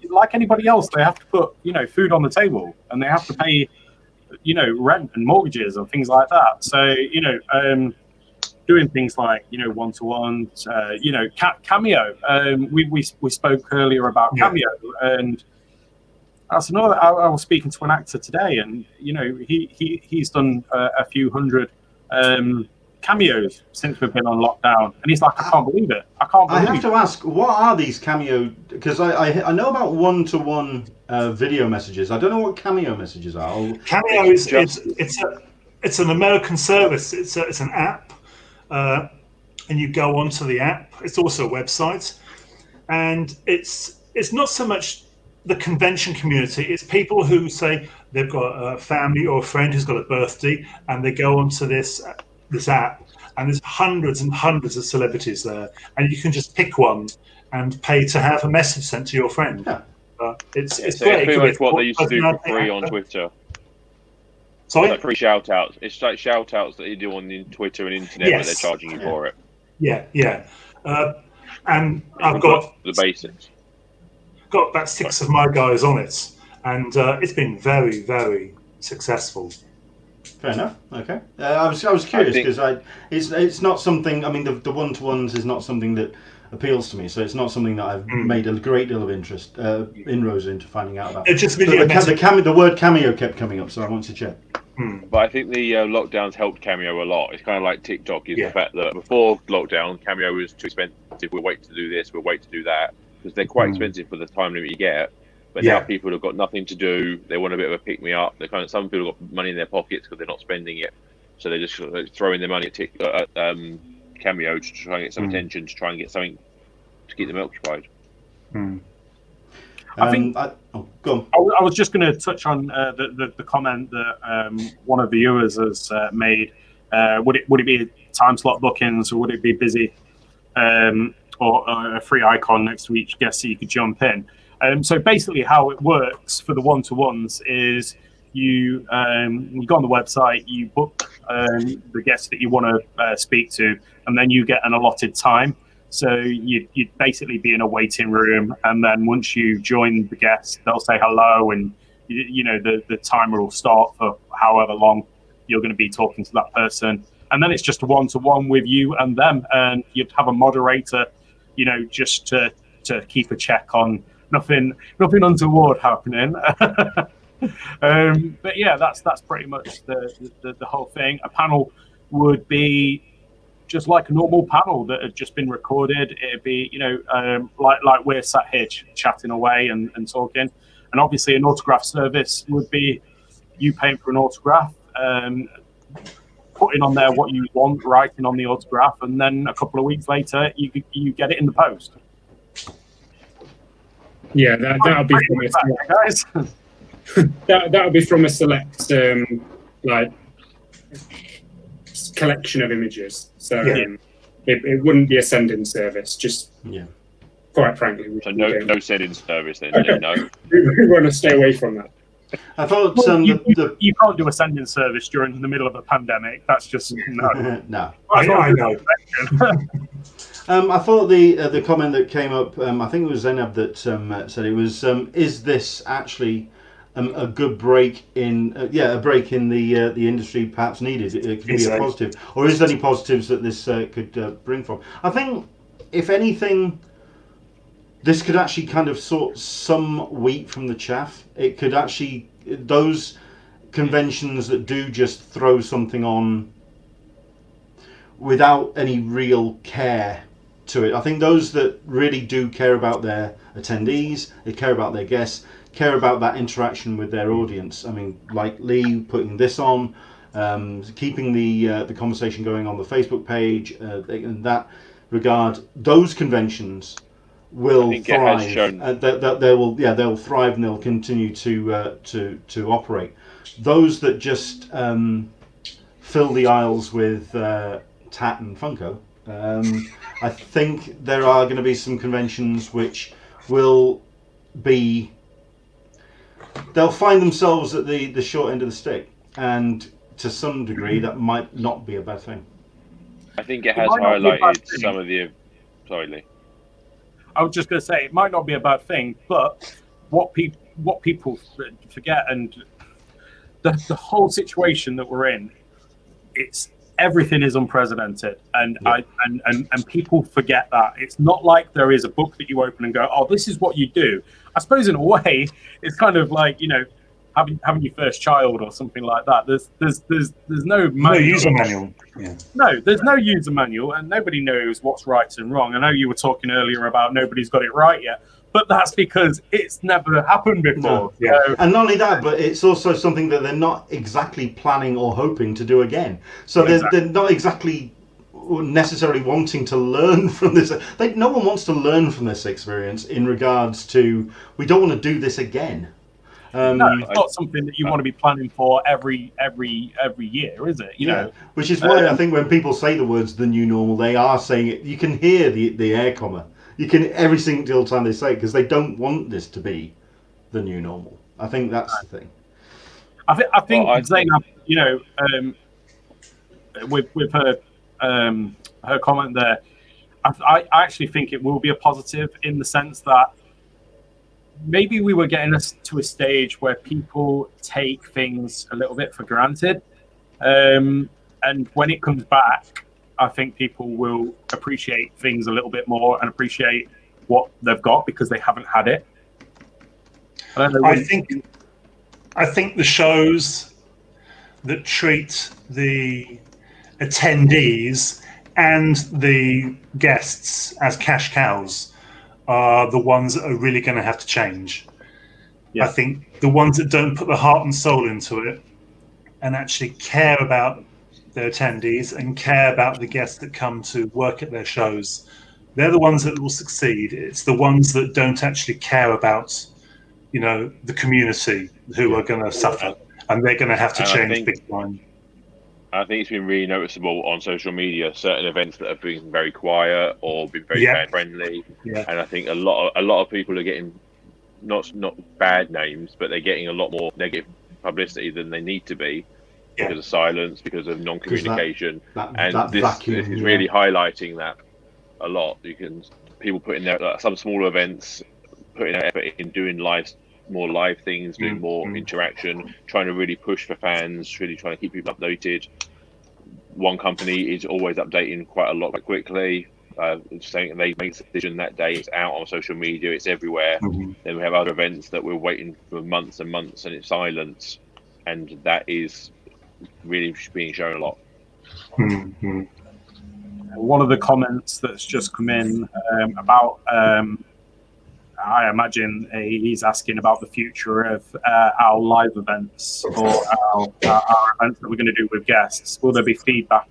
like anybody else, they have to put food on the table, and they have to pay rent and mortgages and things like that. So doing things like one-to-ones, Cameo. We spoke earlier about Cameo, and that's another. I was speaking to an actor today, and he's done a few hundred cameos since we've been on lockdown, and he's like, I can't believe it. I have to ask, what are these Cameo? Because I know about one-to-one video messages. I don't know what Cameo messages are. Cameo it's an American service. It's an app, and you go onto the app. It's also a website, and it's not so much the convention community. It's people who say they've got a family or a friend who's got a birthday, and they go onto this app, and there's hundreds and hundreds of celebrities there, and you can just pick one and pay to have a message sent to your friend. Yeah. It's It's great. pretty much what they used to do for free on Twitter. Sorry? Like free shout outs. It's like shout outs that you do on the Twitter and internet, but they're charging you for it. Yeah. And I've got the basics. Got about 6 of my guys on it, and it's been very, very successful. Fair enough. Okay. I was curious because it's not something. I mean, the one-to-ones is not something that appeals to me. So it's not something that I've made a great deal of interest inroads into finding out about. It just the word Cameo kept coming up, so I wanted to check. But I think the lockdowns helped Cameo a lot. It's kind of like TikTok is the fact that before lockdown, Cameo was too expensive. We'll wait to do this. We'll wait to do that, because they're quite expensive for the time limit you get. But now people have got nothing to do. They want a bit of a pick me up. Some people have got money in their pockets because they're not spending it, so they're just throwing their money at Cameo to try and get some attention, to try and get something to keep them occupied. I think. Go on. I was just going to touch on the comment that one of the viewers has made. Would it be time slot bookings, or would it be busy, or a free icon next to each guest so you could jump in? So basically, how it works for the one-to-ones is you go on the website, you book the guests that you want to speak to, and then you get an allotted time. So you'd basically be in a waiting room, and then once you join the guest, they'll say hello, and the timer will start for however long you're going to be talking to that person, and then it's just a one-to-one with you and them, and you'd have a moderator, just to keep a check on nothing untoward happening. But yeah, that's pretty much the whole thing. A panel would be just like a normal panel that had just been recorded. It'd be, like we're sat here chatting away and talking. And obviously an autograph service would be you paying for an autograph, putting on there what you want, writing on the autograph, and then a couple of weeks later, you get it in the post. Yeah, that'll be from guys. that'll be from a select collection of images. So it wouldn't be a send-in service. Just quite frankly, so no send-in service then. No, we want to stay away from that. I thought you can't do a send-in service during the middle of a pandemic. That's just no. No. I know. I thought the comment that came up, I think it was Zainab that said it was, is this actually a good break in, a break in the industry perhaps needed? It could be a positive, or is there any positives that this could bring from? I think, if anything, this could actually kind of sort some wheat from the chaff. It could actually, those conventions that do just throw something on without any real care to it. I think those that really do care about their attendees, they care about their guests, care about that interaction with their audience. I mean, like Lee putting this on, keeping the conversation going on the Facebook page. In that regard, those conventions will thrive. They'll thrive and they'll continue to operate. Those that just fill the aisles with tat and Funko. I think there are going to be some conventions which will be. They'll find themselves at the short end of the stick, and to some degree, that might not be a bad thing. I think it has highlighted some of the. Sorry, Lee. I was just going to say it might not be a bad thing, but what people forget, and the whole situation that we're in, everything is unprecedented, and and people forget that. It's not like there is a book that you open and go, oh, this is what you do. I suppose in a way, it's kind of like, having your first child or something like that. There's no user manual. Yeah. No, there's no user manual, and nobody knows what's right and wrong. I know you were talking earlier about nobody's got it right yet, but that's because it's never happened before. No, yeah. So, and not only that, but it's also something that they're not exactly planning or hoping to do again. So they're not exactly necessarily wanting to learn from this. No one wants to learn from this experience in regards to, we don't want to do this again. No, it's not something that you want to be planning for every year, is it? You know, which is why I think when people say the words "the new normal," they are saying it. You can hear the air comma. You can every single time they say it, because they don't want this to be the new normal. I think that's the thing. I think Zainab, with her comment there, I actually think it will be a positive in the sense that maybe we were getting us to a stage where people take things a little bit for granted. And when it comes back, I think people will appreciate things a little bit more and appreciate what they've got because they haven't had it. I think the shows that treat the attendees and the guests as cash cows are the ones that are really going to have to change. Yeah. I think the ones that don't put the heart and soul into it and actually care about their attendees and care about the guests that come to work at their shows, they're the ones that will succeed. It's the ones that don't actually care about, the community who are going to suffer, and they're going to have to change big time. I think it's been really noticeable on social media, certain events that have been very quiet or been very fan friendly. Yeah. And I think a lot of people are getting not bad names, but they're getting a lot more negative publicity than they need to be because of silence, because of non-communication. This is really highlighting that a lot. People putting their some smaller events, putting their effort in doing more live things, doing more interaction, trying to really push for fans, really trying to keep people updated. One company is always updating quite a lot, quite quickly, saying they make a decision that day, it's out on social media, it's everywhere. Then we have other events that we're waiting for months and months and it's silence, and that is really being shown a lot. One of the comments that's just come in about I imagine he's asking about the future of our live events or our events that we're going to do with guests. Will there be feedback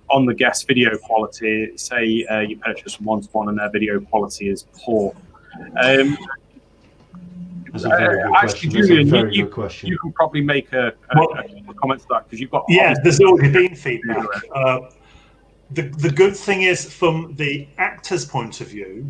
on the guest video quality? Say you purchase from one-to-one and their video quality is poor. That's a very good question. Julian, you can probably make a comment to that because you've got. Yeah, there's already been feedback. The good thing is, from the actor's point of view,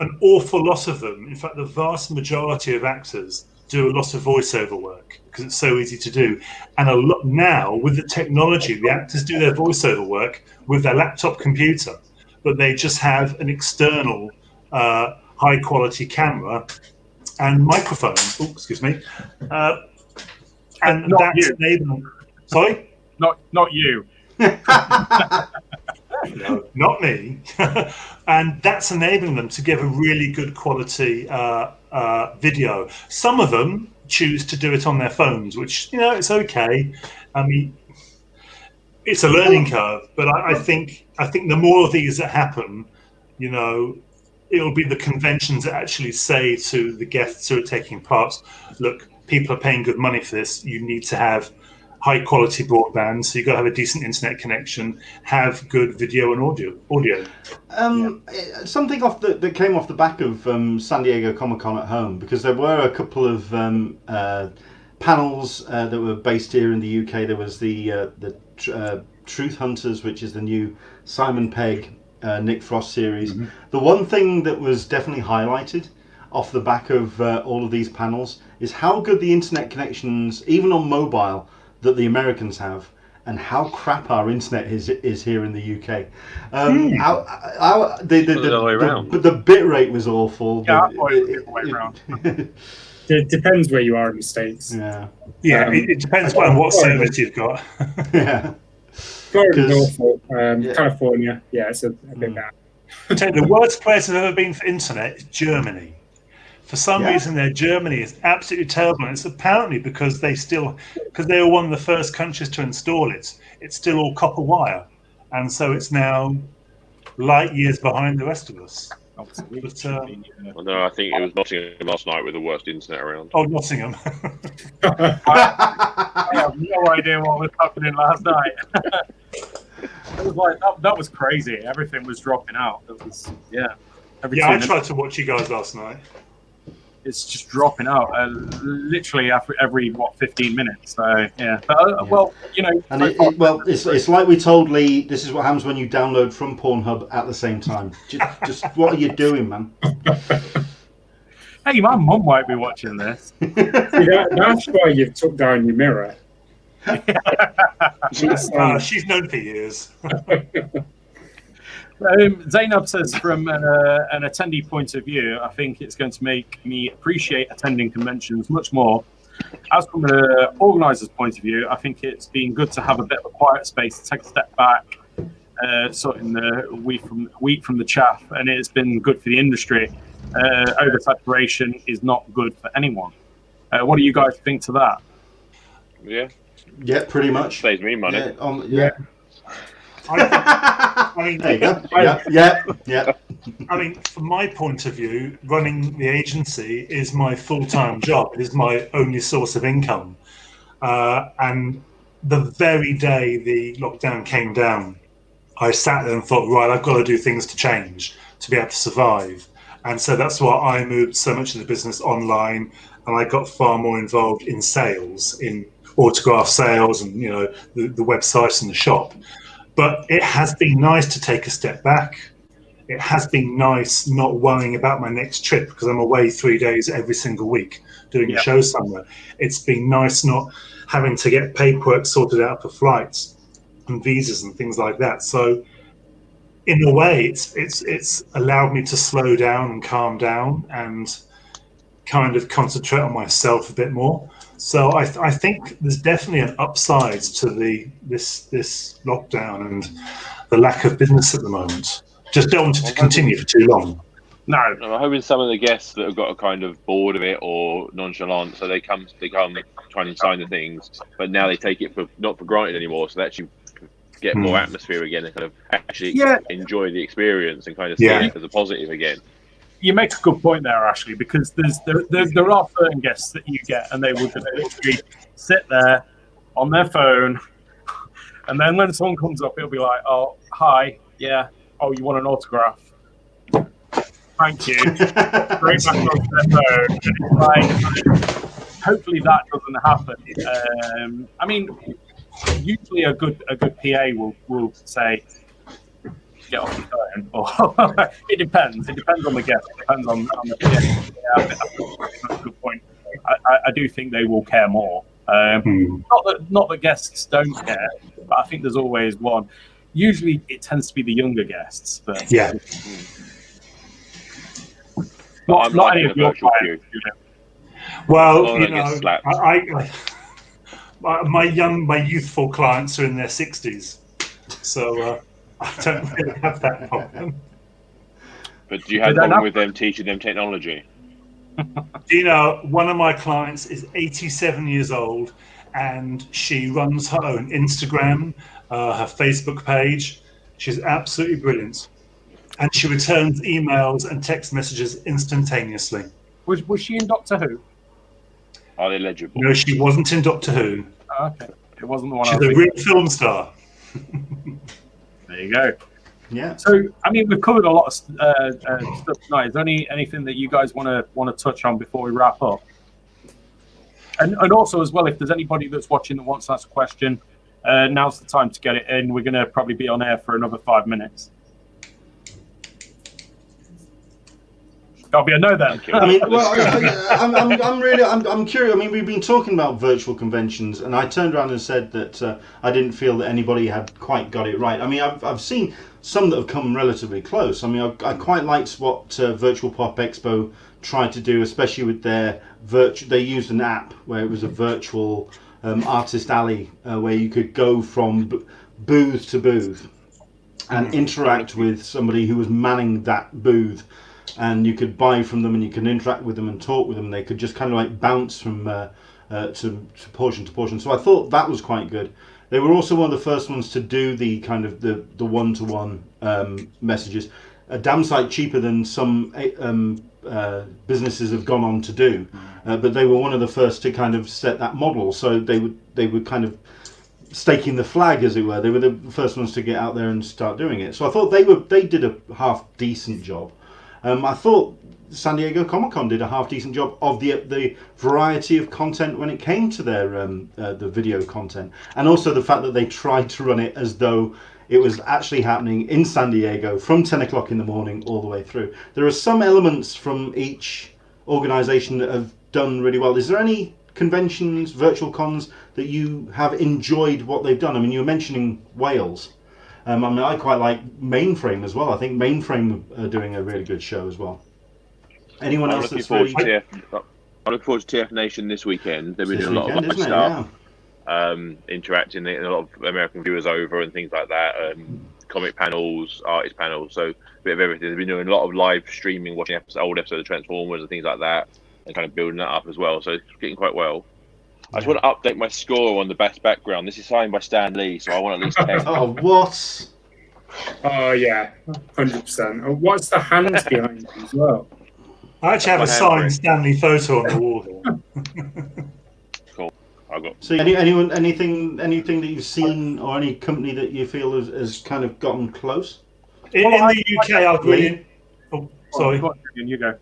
an awful lot of them, in fact, the vast majority of actors do a lot of voiceover work because it's so easy to do. And a lot now with the technology, the actors do their voiceover work with their laptop computer, but they just have an external high quality camera and microphones. Oh, excuse me. And not that's you. enabling. Sorry? Not you. No, not me. And that's enabling them to give a really good quality video. Some of them choose to do it on their phones, which, it's okay. I mean, it's a learning curve, but I think the more of these that happen, it'll be the conventions that actually say to the guests who are taking part, look, people are paying good money for this. You need to have high quality broadband, so you've got to have a decent internet connection, have good video and audio. Something that came off the back of San Diego Comic-Con at home, because there were a couple of panels that were based here in the UK. There was the Truth Hunters, which is the new Simon Pegg, Nick Frost series. Mm-hmm. The one thing that was definitely highlighted off the back of all of these panels is how good the internet connections, even on mobile, that the Americans have, and how crap our internet is here in the UK. The bit rate was awful. Yeah, the way around. It depends where you are in the States. Yeah, it depends on what service you've got. Yeah. Florida's awful. California, it's a bit bad. The worst place I've ever been for internet is Germany. For some reason, Germany is absolutely terrible. And it's apparently because they were one of the first countries to install it. It's still all copper wire, and so it's now light years behind the rest of us. But, no, I think it was Nottingham last night with the worst internet around. Oh, Nottingham! I have no idea what was happening last night. It was like that was crazy. Everything was dropping out. It was I tried to watch you guys last night. It's just dropping out literally every 15 minutes. So well, and it's like we told Lee. This is what happens when you download from Pornhub at the same time. Just what are you doing, man? Hey, my mum might be watching this. See, that's why you've took down your mirror. She's known for years. Zainab says, from an attendee point of view, I think it's going to make me appreciate attending conventions much more. As from an organiser's point of view, I think it's been good to have a bit of a quiet space to take a step back, sorting the wheat from the chaff, and it's been good for the industry. Oversaturation is not good for anyone. What do you guys think to that? Yeah, pretty much. Saves me money. I mean, there you go. Yeah. I mean, from my point of view, running the agency is my full-time job. It is my only source of income. And the very day the lockdown came down, I sat there and thought, right, I've got to do things to change to be able to survive. And so that's why I moved so much of the business online, and I got far more involved in sales, in autograph sales, and the website and the shop. But it has been nice to take a step back. It has been nice not worrying about my next trip, because I'm away 3 days every single week doing a show somewhere. It's been nice not having to get paperwork sorted out for flights and visas and things like that. So in a way, it's allowed me to slow down and calm down and kind of concentrate on myself a bit more. So I think there's definitely an upside to this lockdown and the lack of business at the moment. Just don't want it to continue for too long. No, I'm hoping some of the guests that have got a kind of bored of it or nonchalant, so they come trying to sign the things, but now they take it not for granted anymore. So they actually get more atmosphere again and kind of actually enjoy the experience and kind of see it as a positive again. You make a good point there, Ashley, because there are certain guests that you get, and they will just literally sit there on their phone, and then when someone comes up, it'll be like, "Oh, hi, yeah, oh, you want an autograph? Thank you." Straight back onto their phone, and it's like, hopefully that doesn't happen. I mean, usually a good PA will say, get off the phone. Or it depends. It depends on the guest. It depends on the PA. Yeah, that's a good point. I do think they will care more. Not that guests don't care, but I think there's always one. Usually, it tends to be the younger guests. But not any of your clients. Well, my youthful clients are in their 60s, so I don't really have that problem. But do you have a problem with them teaching them technology? One of my clients is 87 years old, and she runs her own Instagram, her Facebook page. She's absolutely brilliant, and she returns emails and text messages instantaneously. Was she in Doctor Who? Are they legible? No, she wasn't in Doctor Who. Oh, okay. It wasn't the one. She's a real film star. There you go. Yeah. So, I mean, we've covered a lot of stuff tonight. Is there anything that you guys want to touch on before we wrap up? And also, as well, if there's anybody that's watching that wants to ask a question, now's the time to get it in. We're going to probably be on air for another 5 minutes. Got to be a no then. I mean, well, I'm curious. I mean, we've been talking about virtual conventions, and I turned around and said that I didn't feel that anybody had quite got it right. I mean, I've seen some that have come relatively close. I mean, I quite liked what Virtual Pop Expo tried to do, especially with their They used an app where it was a virtual artist alley where you could go from booth to booth and interact with somebody who was manning that booth. And you could buy from them, and you can interact with them and talk with them. They could just kind of like bounce from to portion to portion. So I thought that was quite good. They were also one of the first ones to do the kind of the one-to-one messages. A damn sight cheaper than some businesses have gone on to do. But they were one of the first to kind of set that model. So they were kind of staking the flag, as it were. They were the first ones to get out there and start doing it. So I thought they did a half decent job. I thought San Diego Comic-Con did a half decent job of the variety of content when it came to their the video content, and also the fact that they tried to run it as though it was actually happening in San Diego from 10 o'clock in the morning all the way through. There are some elements from each organisation that have done really well. Is there any conventions, virtual cons, that you have enjoyed what they've done? I mean, you were mentioning Wales. I mean, I quite like Mainframe as well. I think Mainframe are doing a really good show as well. Anyone else that's really... I look forward to TF Nation this weekend. They've been doing a lot of stuff, interacting, a lot of American viewers over and things like that, comic panels, artist panels, so a bit of everything. They've been doing a lot of live streaming, watching old episodes of Transformers and things like that, and kind of building that up as well. So it's getting quite well. I just want to update my score on the best background. This is signed by Stan Lee, so I want at least 10. Oh, what? Oh, yeah, 100%. What's the hands behind it as well? I actually have a signed Stanley photo on the wall here. Cool. I've got. So, anything that you've seen, or any company that you feel has kind of gotten close? In the UK, I've really. Oh, sorry. You go.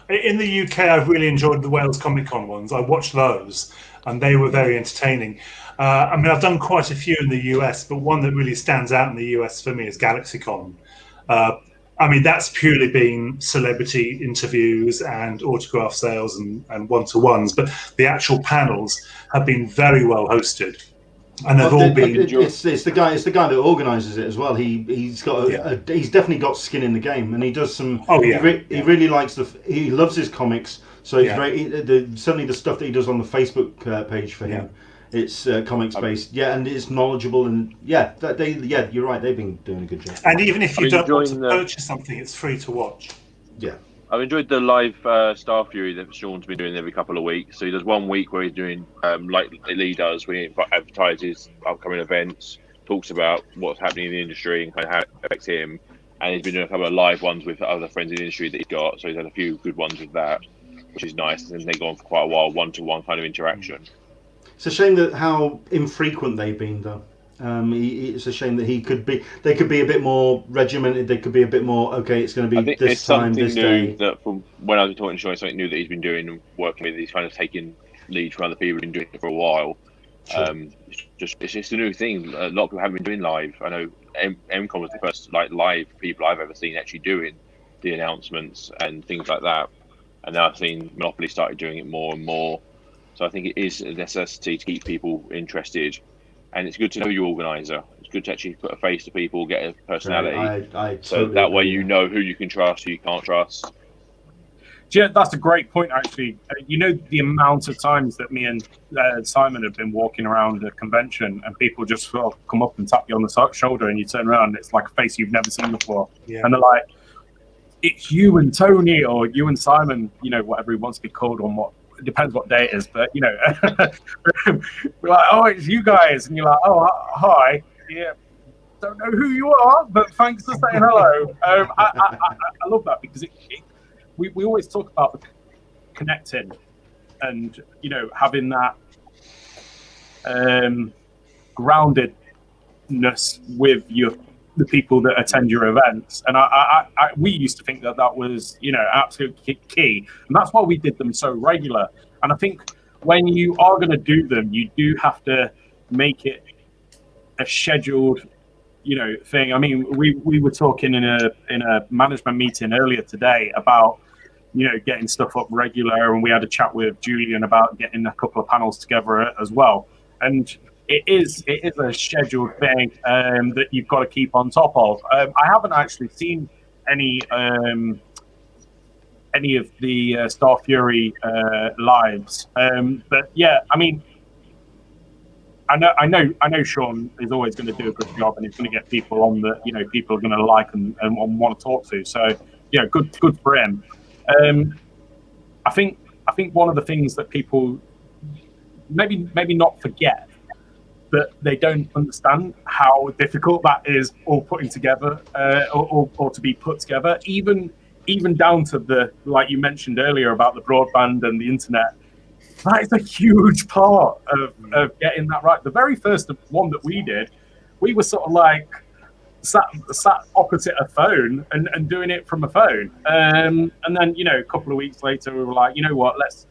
In the UK, I've really enjoyed the Wales Comic Con ones. I watched those, and they were very entertaining. I mean, I've done quite a few in the US, but one that really stands out in the US for me is GalaxyCon. I mean, that's purely been celebrity interviews and autograph sales and one-to-ones, but the actual panels have been very well hosted, and they've all been. It's the guy that organises it as well. He's got he's definitely got skin in the game, and he does some. Oh yeah, he really likes he loves his comics, so he's certainly the stuff that he does on the Facebook page for him. It's comics based, and it's knowledgeable, and you're right. They've been doing a good job. And even if you don't want to purchase something, it's free to watch. Yeah, I've enjoyed the live Star Fury that Sean's been doing every couple of weeks. So he does 1 week where he's doing like Lee does, when he advertises upcoming events, talks about what's happening in the industry and kind of how it affects him. And he's been doing a couple of live ones with other friends in the industry that he's got. So he's had a few good ones with that, which is nice. And they go on for quite a while, one-to-one kind of interaction. It's a shame that how infrequent they've been, though. It's a shame that they could be a bit more regimented. They could be a bit more, okay, it's going to be this time, this day. That from when I was talking to Sean, something new that he's been doing and working with. He's kind of taking lead from other people who've been doing it for a while. Sure. It's just a new thing. A lot of people haven't been doing live. I know MCon was the first live people I've ever seen actually doing the announcements and things like that. And now I've seen Monopoly started doing it more and more. So I think it is a necessity to keep people interested, and it's good to know your organizer. It's good to actually put a face to people, get a personality, I so totally that way agree. you know who you can trust, who you can't trust. Yeah, that's a great point, actually. You know the amount of times that me and Simon have been walking around a convention, and people just sort of come up and tap you on the shoulder, and you turn around, and it's like a face you've never seen before, and they're like, "It's you and Tony, or you and Simon," whatever he wants to be called on what. It depends what day it is, but we're like, "Oh, it's you guys," and you're like, "Oh, hi, yeah, don't know who you are, but thanks for saying hello." I love that because we always talk about the connecting and having that groundedness with the people that attend your events. And we used to think that was, absolutely key. And that's why we did them so regular. And I think when you are going to do them, you do have to make it a scheduled, thing. I mean, we were talking in a management meeting earlier today about, getting stuff up regular, and we had a chat with Julian about getting a couple of panels together as well. And it is a scheduled thing that you've got to keep on top of. I haven't actually seen any of the Star Fury lives, but yeah, I mean, I know Sean is always going to do a good job, and he's going to get people on that people are going to like and want to talk to. So yeah, good for him. I think one of the things that people maybe not forget, but they don't understand how difficult that is all putting together, or to be put together, even down to the, like you mentioned earlier about the broadband and the internet. That is a huge part of getting that right. The very first one that we did, we were sort of like sat opposite a phone and doing it from a phone. And then, a couple of weeks later, we were like, you know what, let's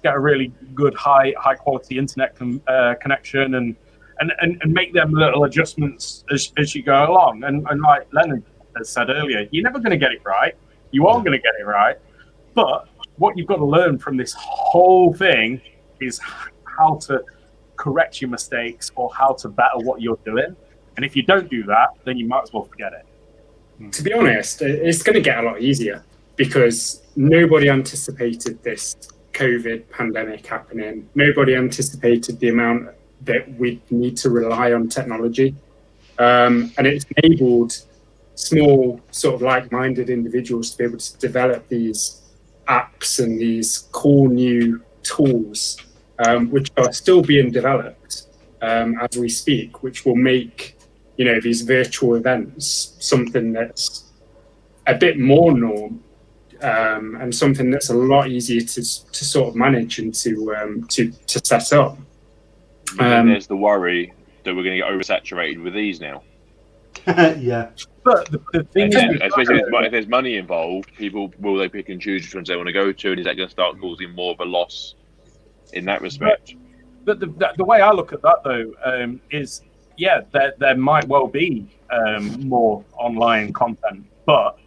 get a really good high quality internet connection and make them little adjustments as you go along. And like Leonard has said earlier, you're never going to get it right. You are going to get it right. But what you've got to learn from this whole thing is how to correct your mistakes or how to better what you're doing. And if you don't do that, then you might as well forget it. To be honest, it's going to get a lot easier because nobody anticipated this COVID pandemic happening. Nobody anticipated the amount that we need to rely on technology. And it's enabled small sort of like-minded individuals to be able to develop these apps and these cool new tools, which are still being developed as we speak, which will make these virtual events something that's a bit more norm, and something that's a lot easier to sort of manage and to set up. There's the worry that we're going to get oversaturated with these now. Yeah. But the thing is, especially if there's money involved, people will they pick and choose which ones they want to go to, and is that going to start causing more of a loss in that respect? But the way I look at that though is, yeah, there might well be more online content, but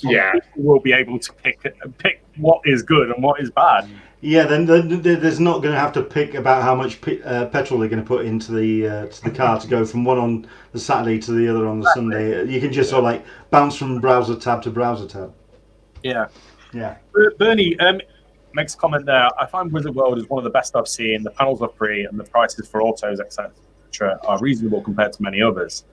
people will be able to pick what is good and what is bad. Yeah, then there's not going to have to pick about how much petrol they're going to put into the car to go from one on the Saturday to the other on the Sunday. You can just sort of like bounce from browser tab to browser tab. Yeah. Yeah. Bernie makes a comment there. I find Wizard World is one of the best I've seen. The panels are free and the prices for autos, etc., are reasonable compared to many others.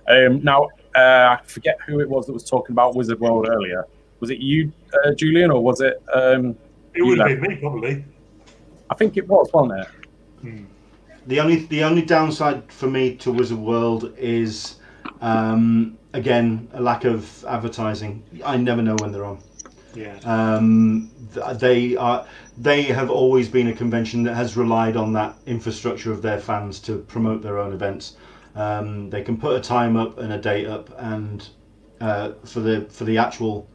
Now, I forget who it was that was talking about Wizard World earlier. Was it you, Julian, or was it... it would have been me, probably. I think it was, wasn't it? The only downside for me to Wizard World is, again, a lack of advertising. I never know when they're on. Yeah. They have always been a convention that has relied on that infrastructure of their fans to promote their own events. They can put a time up and a date up, and for the actual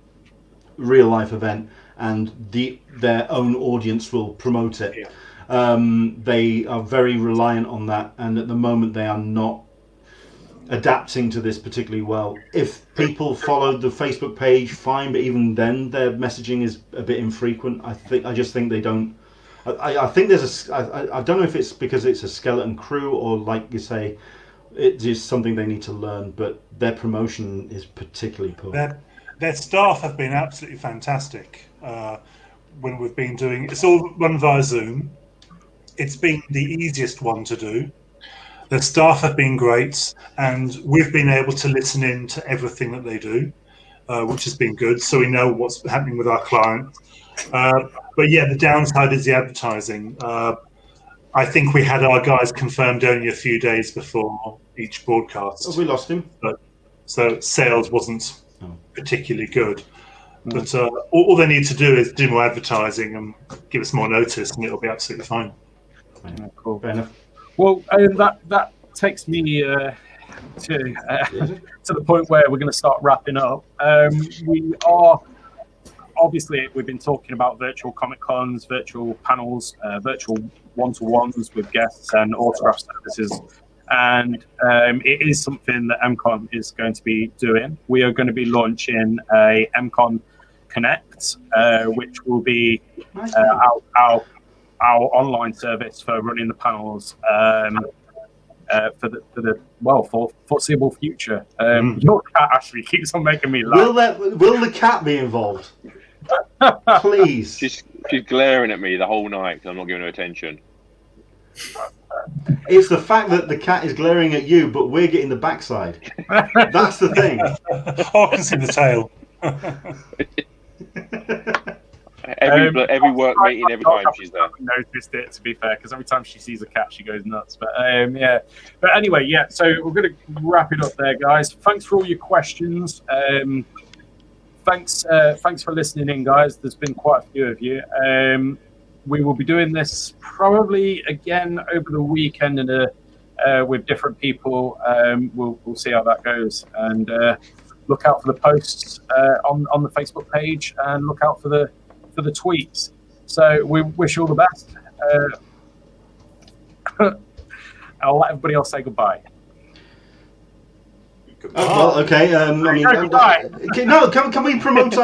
real life event, and their own audience will promote it. Yeah. They are very reliant on that, and at the moment they are not adapting to this particularly well. If people followed the Facebook page, fine, but even then their messaging is a bit infrequent. I just think they don't. I think there's I don't know if it's because it's a skeleton crew or, like you say, it is something they need to learn, but their promotion is particularly poor. Their staff have been absolutely fantastic when we've been doing. It's all run via Zoom. It's been the easiest one to do. The staff have been great, and we've been able to listen in to everything that they do, which has been good. So we know what's happening with our clients. But yeah, the downside is the advertising. I think we had our guys confirmed only a few days before each broadcast. Oh, we lost him. So sales wasn't particularly good. But all they need to do is do more advertising and give us more notice, and it'll be absolutely fine. Yeah, cool. Fair enough. Well, that takes me to the point where we're going to start wrapping up. We are obviously we've been talking about virtual Comic Cons, virtual panels, virtual one-to-ones with guests and autograph services. And it is something that MCon is going to be doing. We are going to be launching a MCon Connect, which will be our online service for running the panels for the foreseeable future. Your cat actually keeps on making me laugh. Will the cat be involved? Please. She's glaring at me the whole night because I'm not giving her attention. It's the fact that the cat is glaring at you, but we're getting the backside. That's the thing. I can see the tail. Every work meeting, every time she's there. I haven't noticed it, to be fair, because every time she sees a cat, she goes nuts. But yeah. But anyway, yeah. So we're going to wrap it up there, guys. Thanks for all your questions. Thanks for listening in, guys. There's been quite a few of you. We will be doing this probably again over the weekend and with different people. We'll see how that goes, and look out for the posts on the Facebook page, and look out for the tweets. So we wish you all the best. I'll let everybody else say goodbye. Well, okay. Can we promote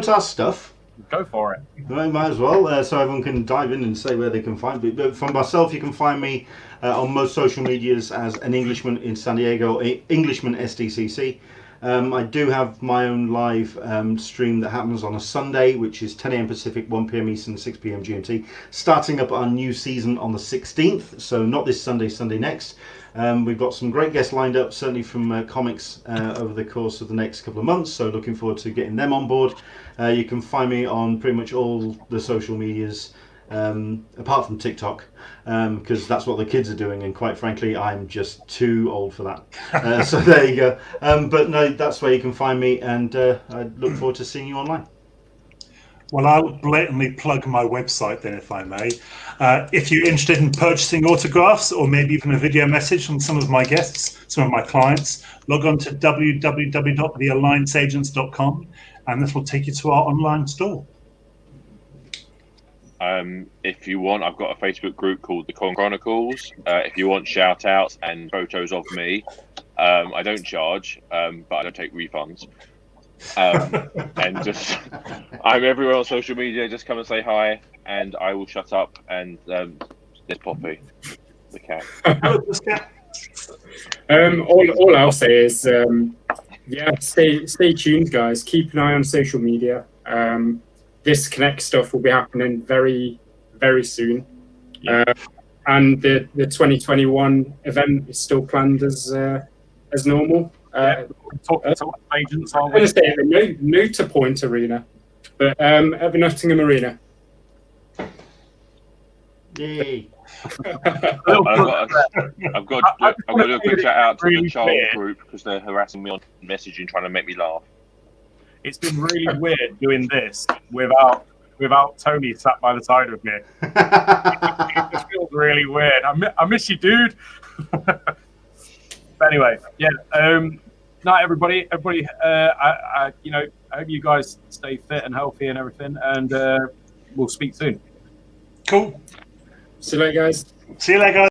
our stuff? Go for it. Might as well, so everyone can dive in and say where they can find me. But for myself, you can find me on most social medias as an Englishman in San Diego, Englishman SDCC. I do have my own live stream that happens on a Sunday, which is 10 a.m. Pacific, 1 p.m. Eastern, 6 p.m. GMT, starting up our new season on the 16th, so not this Sunday, Sunday next. We've got some great guests lined up, certainly from comics over the course of the next couple of months, so looking forward to getting them on board. You can find me on pretty much all the social medias, apart from TikTok, because that's what the kids are doing, and quite frankly, I'm just too old for that. So there you go. But no, that's where you can find me, and I look forward to seeing you online. Well, I'll blatantly plug my website then, if I may. If you're interested in purchasing autographs or maybe even a video message from some of my guests, some of my clients, log on to www.theallianceagents.com, and this will take you to our online store. If you want, I've got a Facebook group called the Con Chronicles. If you want shout outs and photos of me, I don't charge, but I don't take refunds. And just, I'm everywhere on social media. Just come and say hi, and I will shut up. And there's Poppy, the cat. All I'll say is, stay tuned, guys. Keep an eye on social media. This Connect stuff will be happening very, very soon. And the 2021 event is still planned as normal. Talking to agents, I'm going to say new to Point Arena, but at the Nottingham Arena. Yay! I've got to do a quick shout out to the child group because they're harassing me on messaging, trying to make me laugh. It's been really weird doing this without Tony sat by the side of me. It just feels really weird. I miss you, dude. But anyway, yeah. Night, everybody. I hope you guys stay fit and healthy and everything, and we'll speak soon. Cool. See you later, guys. See you later, guys.